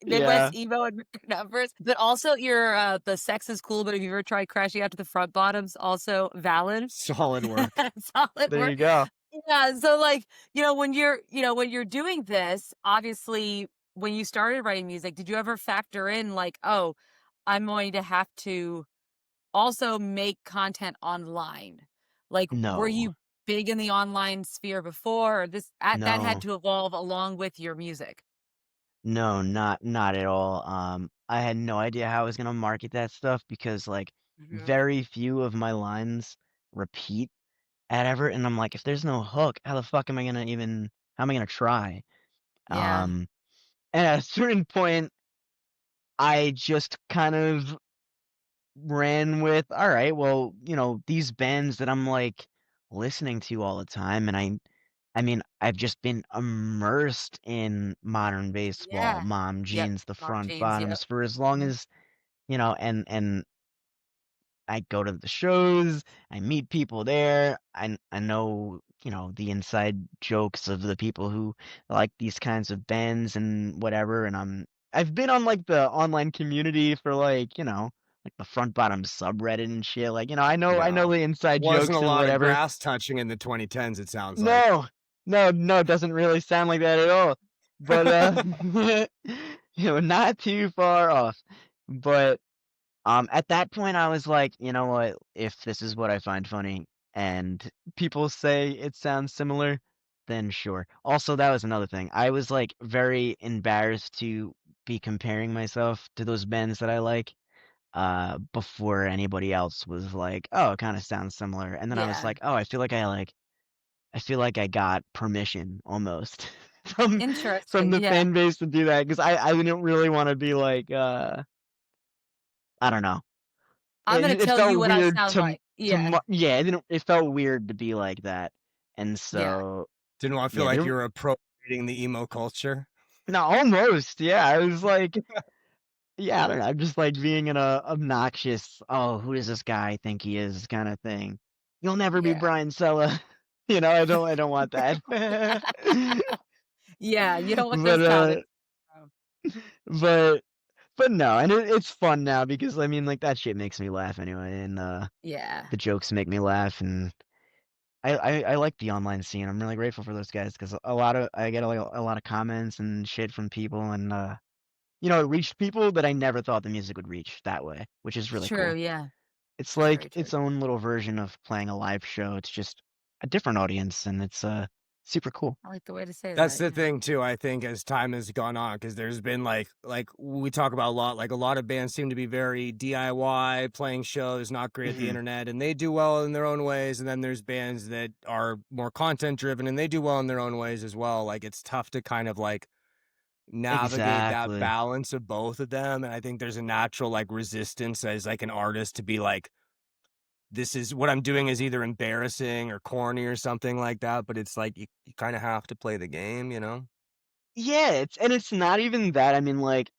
yeah. Midwest emo and record numbers, but also your, the sex is cool, but have you ever tried crashing out to the front bottoms? Also valid. Solid work. Solid There work. you go. Yeah, so, like, when you're doing this, obviously, when you started writing music, did you ever factor in, like, "Oh, I'm going to have to also make content online." Like, were No, you big in the online sphere before, or that had no, to evolve along with your music? no, not at all. I had no idea how I was gonna market that stuff because like Mhm. very few of my lines repeat at ever, and I'm like, if there's no hook, how the fuck am I gonna even? How am I gonna try? Yeah. And at a certain point, I just kind of ran with, all right, well, these bands that I'm like listening to all the time, and I mean, I've just been immersed in modern baseball, Yeah. mom Yep. jeans, the Mom front jeans, yep. bottoms for as long Mhm. as, and I go to the shows, I meet people there. I know, the inside jokes of the people who like these kinds of bands and whatever, and I've been on like the online community for like, like the front bottom subreddit and shit. Like, I know Yeah. the inside Wasn't a jokes and lot of whatever. grass touching in the 2010s, it sounds like. No. No, no, it doesn't really sound like that at all. But not too far off. But at that point, I was like, you know what? If this is what I find funny and people say it sounds similar, then sure. Also, that was another thing. I was like very embarrassed to be comparing myself to those bands that I like before anybody else was like, oh, it kind of sounds similar. And then I was Yeah. like, oh, I feel like I got permission almost from Interesting, the yeah. fan base to do that because I didn't really want to be like I don't know. I'm gonna It tell you felt what I weird sound like. Yeah. yeah, it felt weird to be like that. And Yeah. so, Didn't want to feel yeah, like there you were appropriating the emo culture. no, almost, yeah, I was like, yeah, I don't know, I'm just like being an obnoxious, "Oh, who does this guy think he is?" kinda thing. "You'll never be Yeah. Brian Sella." I don't want that. Yeah, you don't want But, those comments. Um, but no, and it's fun now because, I mean, like, that shit makes me laugh anyway, and, yeah. the jokes make me laugh, and I like the online scene. I'm really grateful for those guys because I get like a lot of comments and shit from people, and it reached people that I never thought the music would reach that way, which is It's really true, cool. yeah. It's It's like very true. its own little version of playing a live show. It's just a different audience, and it's super cool. I like the way to say That's that, the yeah. thing too, I think, as time has gone on, because there's been like we talk about a lot, like a lot of bands seem to be very DIY, playing shows, not great at the Hmm. internet, and they do well in their own ways. And then there's bands that are more content driven and they do well in their own ways as well. Like it's tough to kind of like navigate that Exactly. balance of both of them. And I think there's a natural like resistance as like an artist to be like, this is what I'm doing is either embarrassing or corny or something like that. But it's like you kind of have to play the game, you know? Yeah, it's not even that. I mean, like,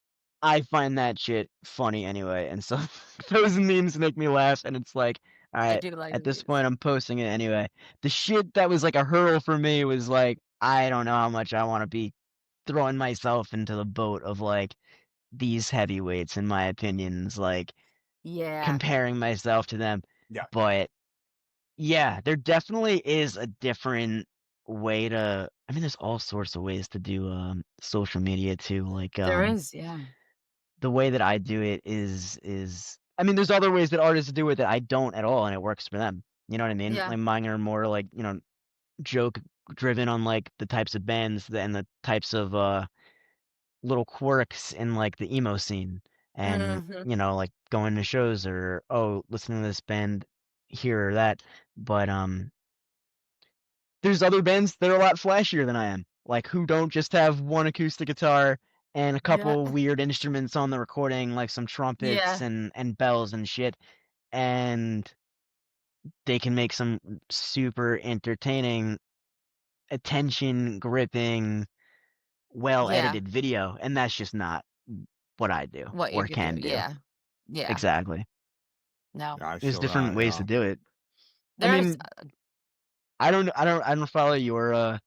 I find that shit funny anyway, and so those memes make me laugh, and it's like, all I right, do like at this these. point, I'm posting it anyway. The shit that was like a hurdle for me was like, I don't know how much I want to be throwing myself into the boat of like these heavyweights, in my opinions, like Yeah. comparing myself to them. Yeah. But yeah, there definitely is a different way to. I mean, there's all sorts of ways to do social media too. Like There is, yeah. the way that I do it is I mean, there's other ways that artists do it that I don't at all, and it works for them. You know what I mean? Yeah. Like mine are more like, joke driven on like the types of bands and the types of little quirks in like the emo scene, and Mhm. like going to shows or listening to this band here or that. But there's other bands that are a lot flashier than I am, like who don't just have one acoustic guitar and a Yeah. couple weird instruments on the recording, like some trumpets Yeah. and bells and shit, and they can make some super entertaining, attention gripping, well Yeah. edited video, and that's just not what I do What you or could do. can do. Yeah. Yeah. Exactly. No. Yeah, I There's feel different that. ways to Yeah. do it. I There's mean, I don't follow your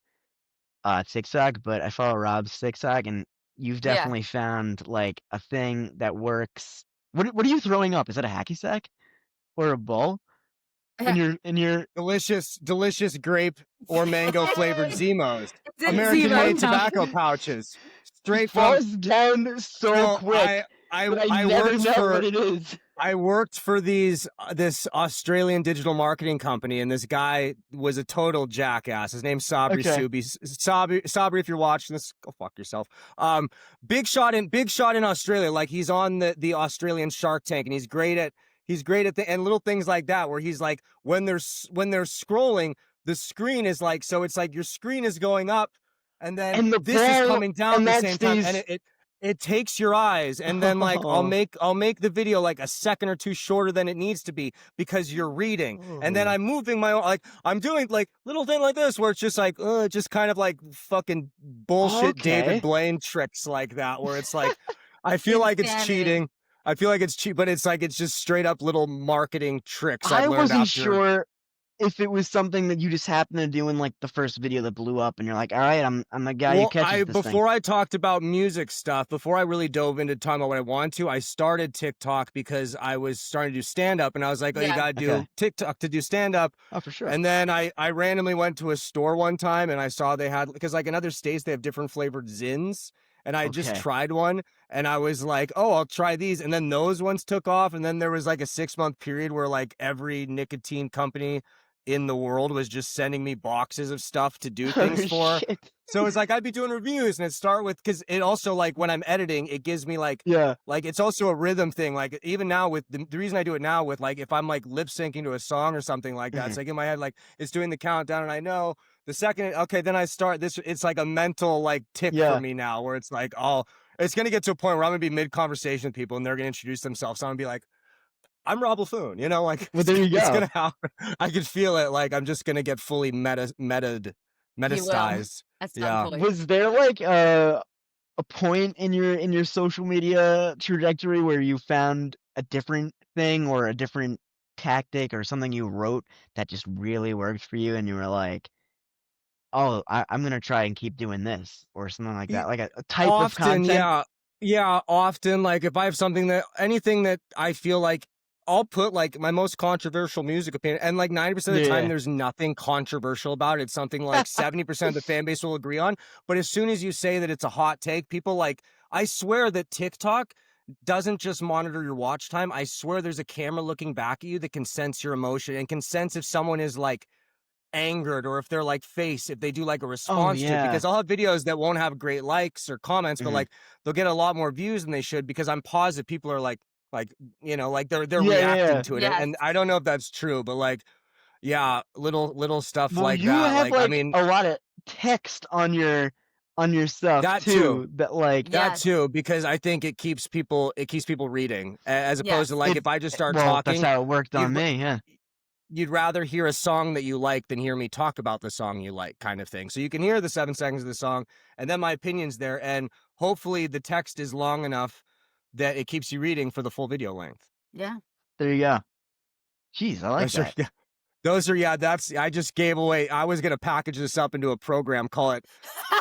TikTok, but I follow Rob's TikTok, and you've yeah. definitely found like a thing that works. What are you throwing up? Is that a hacky sack or a ball in your Delicious grape or mango flavored Zimos, It's American made Zemo time. tobacco pouches, It straight from. falls down so So quick that I I never worked know what for it is. this Australian digital marketing company, and this guy was a total jackass. His name's Sabri Okay. Subi. Sabri, if you're watching this, go fuck yourself. Big shot in Australia. Like he's on the Australian Shark Tank, and he's great at and little things like that, where he's like when they're scrolling, the screen is like, so it's like your screen is going up, and then And the this is ball, coming down and at the that same time, and stays. it takes your eyes, and then like I'll Oh. make the video like a second or two shorter than it needs to be because you're reading, and then Oh. I'm moving my own, like I'm doing like little thing like this where it's just like just kind of like fucking bullshit David Okay. Blaine tricks like that, where it's like I feel like it's Insanity. cheating. I feel like it's cheap, but it's like it's just straight up little marketing tricks I've I learned wasn't after. sure if it was something that you just happened to do in like the first video that blew up, and you're like, all right, I'm the guy who Well, catches this thing. before I talked about music stuff, before I really dove into talking about what I want to, I started TikTok because I was starting to do stand up, and I was like, oh, you Yeah. gotta do Okay. TikTok to do stand up. Oh, for sure. And then I randomly went to a store one time, and I saw they had, because like in other states they have different flavored zins, and I just Okay. tried one, and I was like, oh, I'll try these, and then those ones took off, and then there was like a 6-month period where like every nicotine company in the world was just sending me boxes of stuff to do Oh, things for. shit. So it's like I'd be doing reviews, and it start with, because it also, like when I'm editing, it gives me like Yeah. it's also a rhythm thing. Like even now with the reason I do it now with like if I'm like lip syncing to a song or something like that, it's like in my head like it's doing the countdown, and I know the second okay, then I start this. It's like a mental like tick for Yeah. me now, where it's like it's gonna get to a point where I'm gonna be mid conversation with people, and they're gonna introduce themselves. So I'm gonna be like, I'm Robb Laffoon, like Well, there you it's go. gonna happen. I could feel it. Like I'm just gonna get fully He will metastized. at some Yeah. point. Was there like a point in your social media trajectory where you found a different thing or a different tactic or something you wrote that just really worked for you, and you were like, oh, I'm gonna try and keep doing this or something like that, like a type of Often, content? yeah, often, like if I have anything that I feel like I'll put like my most controversial music opinion, and like 90% of the time Yeah. there's nothing controversial about it. It's something like 70% of the fan base will agree on, but as soon as you say that it's a hot take, people like, I swear that TikTok doesn't just monitor your watch time. I swear there's a camera looking back at you that can sense your emotion and can sense if someone is like angered, or if they're like if they do like a Oh, response to it, yeah. because I'll have videos that won't have great likes or comments, but Mhm. like they'll get a lot more views than they should, because I'm positive people are like like they're Yeah, yeah, reacting yeah. to it, Yes. and I don't know if that's true, but like yeah, little stuff Well, like you that, have like I like mean a lot of text on your stuff that too. too, that like That Yes. too, because I think it keeps people reading, as opposed to Yes. like it. if I just start Well, that's talking, how it worked on you'd me. Yeah. you'd rather hear a song that you like than hear me talk about the song you like, kind of thing. So you can hear the 7 seconds of the song, and then my opinion's there, and hopefully the text is long enough that it keeps you reading for the full video length. Yeah. There you go. Jeez, I like Those are that. yeah, I just gave away. I was gonna package this up into a program, call it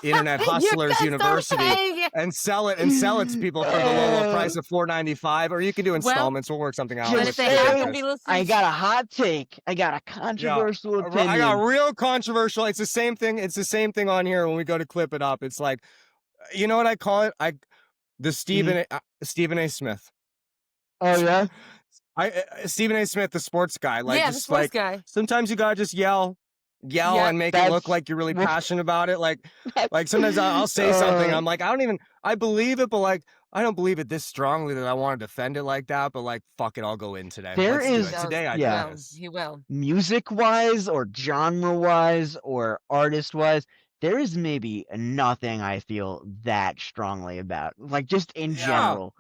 Internet You're Hustlers gonna start University, paying it. and sell it to people for the low price of $4.95, or you can do installments. We'll work something out. But Work if Just they something happen out, to saying, be guys. listening I got a hot take. I got a Yeah, controversial I got opinion. real controversial. It's the same thing. It's the same thing on here when we go to clip it up. It's like, you know what I call it? The Mhm. Stephen A. Smith. Oh yeah. Stephen A. Smith, the sports guy, like Yeah, the just sports like guy. sometimes you gotta just yell Yeah. and make it look That's like you're really well, passionate about it. Like that's sometimes I'll say something, uh, I'm like, I believe it, but like I don't believe it this strongly that I want to defend it like that. But like, fuck it, I'll go in today. there Let's do He it is, does. today. I He do yeah, will. this. He will. music-wise or genre-wise or artist-wise, there is maybe nothing I feel that strongly about. Like just in Yeah, general.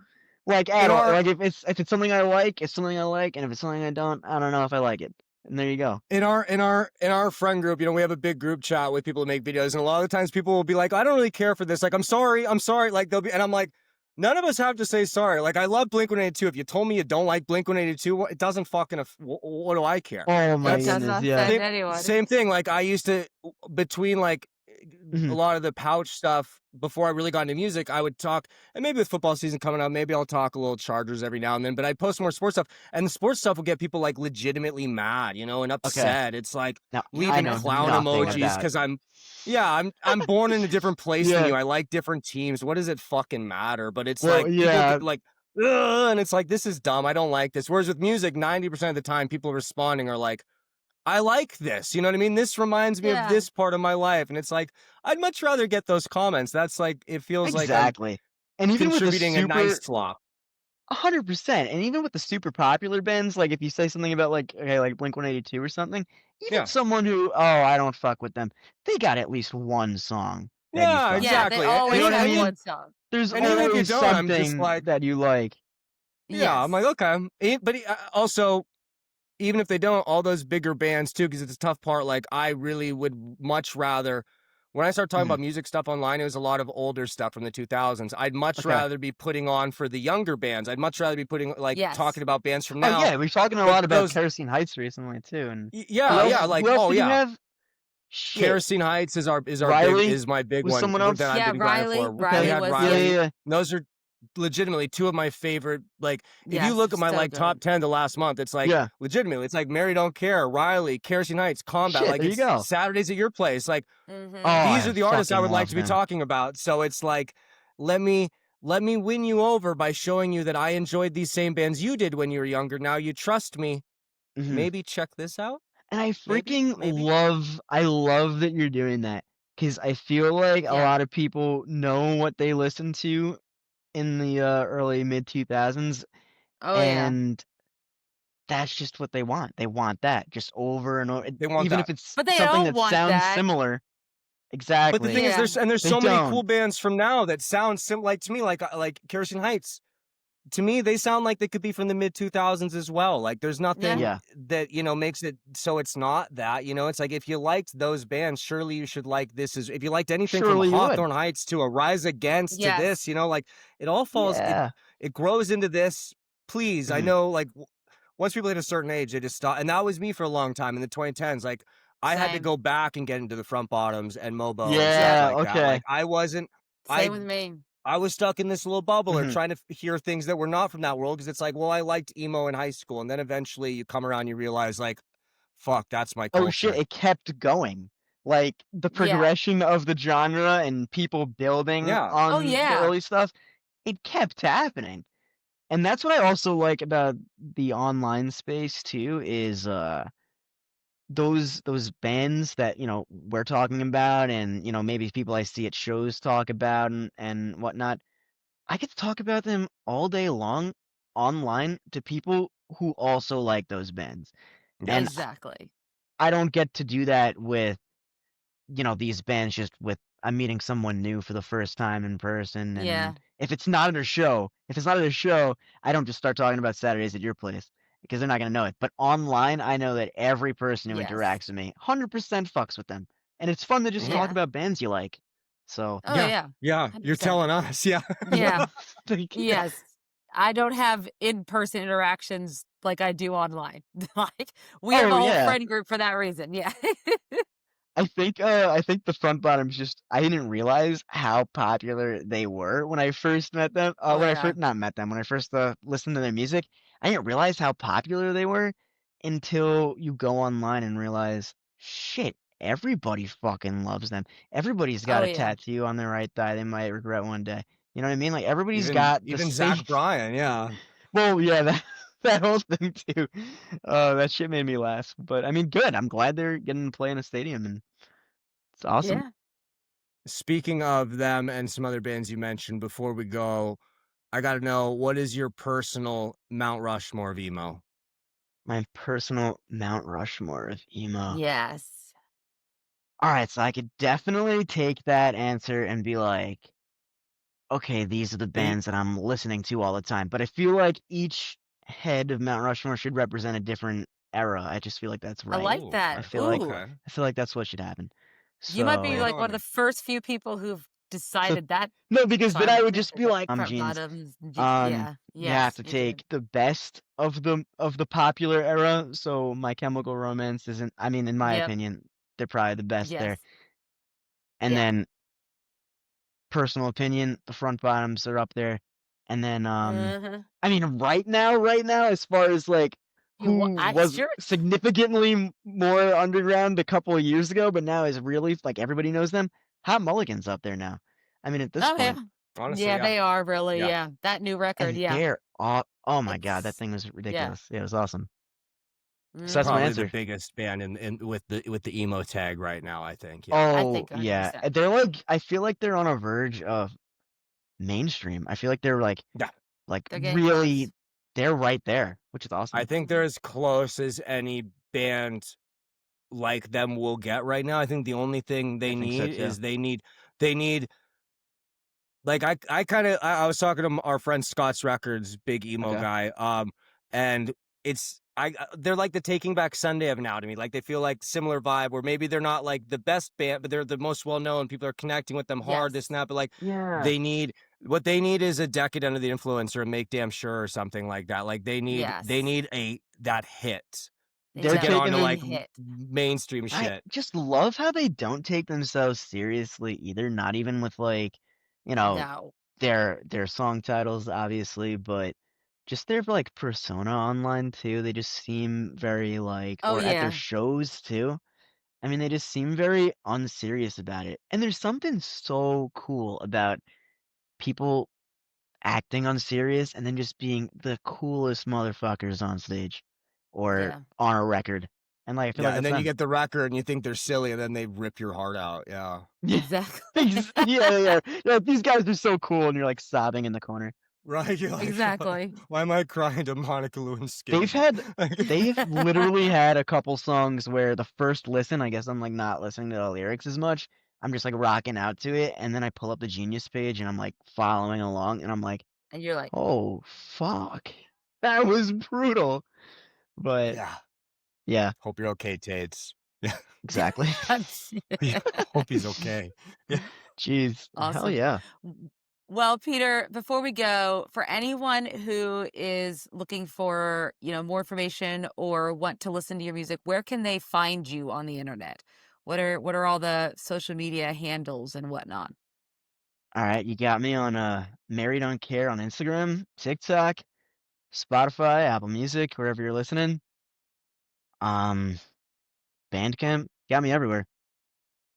Like at in all. our Like if it's something I like, it's something I like, and if it's something I don't know if I like it. And there you go. in our friend group, we have a big group chat with people who make videos, and a lot of the times people will be like, I don't really care for this. Like, I'm sorry. Like they'll be, and I'm like, none of us have to say sorry. Like, I love Blink-182. If you told me you don't like Blink-182, it doesn't fucking. What do I care? Oh my It does goodness, not yeah. offend anyone. Same thing. Like I used to, between like a Mhm. lot of the pouch stuff before I really got into music, I would talk, and maybe with football season coming up, maybe I'll talk a little Chargers every now and then, but I post more sports stuff, and the sports stuff will get people like legitimately mad, and Okay. upset. It's like Now I leaving know clown nothing emojis about. because I'm born in a different place than Yeah. you. I like different teams. What does it fucking matter? But it's Well, like people yeah. get like, ugh, and it's like, this is dumb. I don't like this. Whereas with music, 90% of the time, people responding are like, I like this. You know what I mean? This reminds me of Yeah. this part of my life. And it's like, I'd much rather get those comments. That's like, it feels like I'm Exactly. And even with the contributing a nice super slop. 100%. And even with the super popular bands, like if you say something about like okay, like Blink-182 or something, even Yeah. someone who, oh, I don't fuck with them, they got at least one song that you Yeah, fuck Yeah, with. they exactly. You know always what I have mean? one song. There's And even if you always don't, I'm just something like, that you like. yeah, I'm like, Yes. okay. But also, even if they don't, all those bigger bands too, because it's a tough part. Like, I really would much rather, when I start talking Mhm. about music stuff online, it was a lot of older stuff from the 2000s. I'd much Okay. rather be putting on for the younger bands. I'd much rather be putting, like, Yes. talking about bands from Oh now. yeah, we're talking a But lot about those, Kerosene Heights recently too. And who yeah, else? like, Who else oh did you yeah. have? Shit, Kerosene Heights is Riley my big was one someone else. that I've Yeah, been grinding Riley. for. We Okay. Riley had was, Yeah, yeah, Riley. yeah. Those are legitimately two of my favorite. Like, if you yes, look at my so like top good. 10 the last month, it's like Yeah. legitimately, it's like Mary Don't Care, Riley, Kerosene Heights, Combat. Shit, Like, there you it's go. Saturdays at your place. Like, Mm-hmm. Oh, these I are the artists I fucking would like love to be them. talking about. So it's like, let me win you over by showing you that I enjoyed these same bands you did when you were younger. Now you trust me. Mhm. Maybe check this out. And I Maybe, freaking maybe. love that you're doing that because I feel like a Yeah. lot of people know what they listened to in the early mid 2000s, Oh yeah. and that's just what they want. They want that just over and over, They want even that. if it's But they something don't that want sounds that. similar. But the thing Exactly. is, Yeah. there's They so many cool don't. bands from now that sound like to me like Kerosene Heights. To me, they sound like they could be from the mid 2000s as well. Like there's Yeah. nothing Yeah. that makes it so it's not that. It's like if you liked those bands, surely you should like this. If you liked anything from Surely you would. Hawthorne Heights to a Rise Against to Yes. this, like it all falls. Yeah. It grows into this. Please, I Mhm. know like once people hit a certain age, they just stop. And that was me for a long time in the 2010s. Like I had to Same. go back and get into the front bottoms and Mobo and stuff Yeah. like that. Like Okay. I wasn't. Same I with me. I was stuck in this little bubble or Mhm. trying to hear things that were not from that world because it's like, well, I liked emo in high school. And then eventually you come around, you realize, like, fuck, that's my Oh shit, culture. it kept going. Like the Yeah. progression of the genre and people building Yeah. Oh on the yeah. early stuff, it kept happening. And that's what I also like about the online space too, is those bands that, we're talking about and, maybe people I see at shows talk about and whatnot. I get to talk about them all day long online to people who also like those bands. And Yes. Exactly. I don't get to do that with these bands just with I'm meeting someone new for the first time in person, Yeah. and if it's not at a show, I don't just start talking about Saturdays at your place because they're not gonna know it. But online, I know that every person who Yes. interacts with me 100% fucks with them, and it's fun to just Mhm. talk Yeah. about bands you like. So, Oh Yeah. yeah. Yeah. You're 100%. telling us. Yeah. Yeah. thank you. Yes. I don't have in-person interactions like I do online. Like we have a Oh whole yeah. friend group for that reason. Yeah. I think the front bottoms just I didn't realize how popular they were when I first met them. Oh When I yeah. first not met them, when I first listened to their music, I didn't realize how popular they were until you go online and realize, shit, everybody fucking loves them. Everybody's got Oh a yeah. tattoo on their right thigh they might regret one day. You know what I mean? Like everybody's even got the even same. Zach Bryan. Yeah. Well, yeah, that. that whole thing too. That shit made me laugh. But I mean, good. I'm glad they're getting to play in a stadium, and it's awesome. Yeah. Speaking of them and some other bands you mentioned, before we go, I got to know, what is your personal Mount Rushmore of emo? My personal Mount Rushmore of emo. Yes. All right, so I could definitely take that answer and be like, okay, these are the bands that I'm listening to all the time. But I feel like each head of Mount Rushmore should represent a different era. I just feel like that's I right. like that. I feel like Ooh. Okay. I feel like that's what should happen. You might be Lay it So, like one on of the me. first few people who've so decided that. no, because So then I I would would think just that be the like, front jeans. bottoms. Yeah. You have Yes. to Me too. take the best of the popular era. So My Chemical Romance isn't. I mean, in my Yep. opinion, they're probably the best Yes. there. And Yeah. then personal opinion, the front bottoms are up there. And then Uh-huh. I mean right now, as far as like who I was sure. significantly more underground a couple of years ago, but now is really like everybody knows them. Hot Mulligan's up there now. I mean, at this Oh yeah. point, Honestly, Yeah, yeah. they are really. Yeah. Yeah. That new record. and Yeah. they're all, oh my God, that It's thing was yeah. ridiculous. Yeah, it was awesome. So that's my Mm-hmm. Probably the answer. biggest band in with the emo tag right now, I think. Yeah. I Oh think yeah, 100%. they're like, I feel like they're on a verge of mainstream. I feel like they're Yeah. like They're getting really, close. they're right there, which is I awesome. think they're as close as any band like them will get right now. I think the only thing I they think so need too. is they need like I was talking to our friend Scott's Records, big emo Okay. guy, and it's they're like the Taking Back Sunday of now to me. Like they feel like similar vibe where maybe they're not like the best band, but they're the most well known. People are connecting with them hard, this Yes. and that. But like Yeah. they need what they need is a Decade Under the Influence or a Make Damn Sure or something like that. Like they need Yes. that hit They to They're need get that taking onto big them. like hit. mainstream I shit. just love how they don't take themselves seriously either. Not even with like, you know, No. their song titles, obviously, but just their like persona online too. They just seem very like, Oh or at their yeah. shows too. I mean, they just seem very unserious about it. And there's something so cool about people acting unserious and then just being the coolest motherfuckers on stage or Yeah. on a record. And like I feel Yeah, like and that's then you them. get the record and you think they're silly, and then they rip your heart out. Yeah. Yeah. Exactly. Yeah. Yeah, these guys are so cool, and you're like sobbing in the corner. Right? You're like, Exactly. why am I crying to Monica They've Lewinsky? had they've literally had a couple songs where the first listen, I guess I'm like not listening to the lyrics as much. I'm just like rocking out to it, and then I pull up the Genius page and I'm like following along, and I'm like, And you're like, oh fuck, that was brutal. But Yeah. yeah, Hope you're okay, Tates. Yeah. exactly. Yeah. Hope he's okay. Yeah. Jeez, hell awesome. yeah. Well, Peter, before we go, for anyone who is looking for, more information or want to listen to your music, where can they find you on the internet? What are all the social media handles and whatnot? All right, you got me on Mary Don't Care on Instagram, TikTok, Spotify, Apple Music, wherever you're listening. Bandcamp, got me everywhere.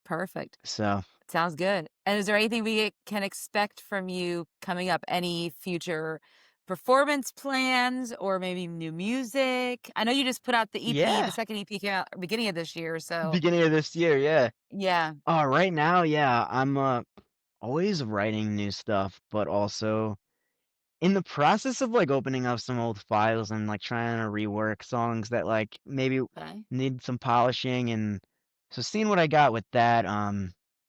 Perfect. So Sounds good. And is there anything we can expect from you coming up? Any future performance plans or maybe new music? I know you just put out the EP, the yeah, second EP came out beginning of this year. So beginning of this year, yeah. yeah. Right now, yeah, I'm always writing new stuff, but also in the process of like opening up some old files and like trying to rework songs that like maybe Okay. need some polishing, and so seeing what I got with that.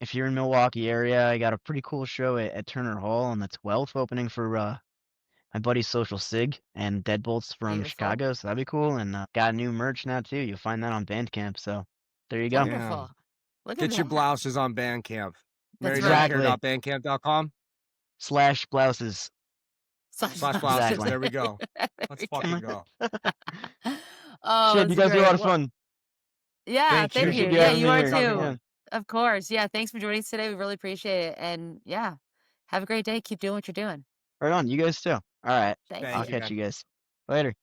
If you're in Milwaukee area, I got a pretty cool show at Turner Hall on the 12th opening for my buddy Social Sig and Deadbolts from Beautiful. Chicago, so that'd be cool. And got new merch now too. You'll find that on Bandcamp. So there you go. Damn. Wonderful. Look at Get your that. blouses on Bandcamp. That's right. Exactly. MaryDon'tCare.bandcamp.com /blouses. /blouses. Exactly. There we go. There Let's we fucking go. Oh, Shit, you that's guys are a great. lot of Well, fun. yeah, Thank you. thank you. Appreciate you Yeah, having you me are here. too. Yeah. Of course. Yeah, thanks for joining us today. We really appreciate it. And yeah, have a great day. Keep doing what you're doing. Right on. You guys too. All right. Thank I'll Thank you. you, catch man. you guys later.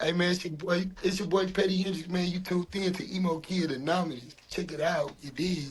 Hey man, it's your boy Petty Hendrix, man. You tuned in to Emo Kid Anomalies. Check it out, you dig?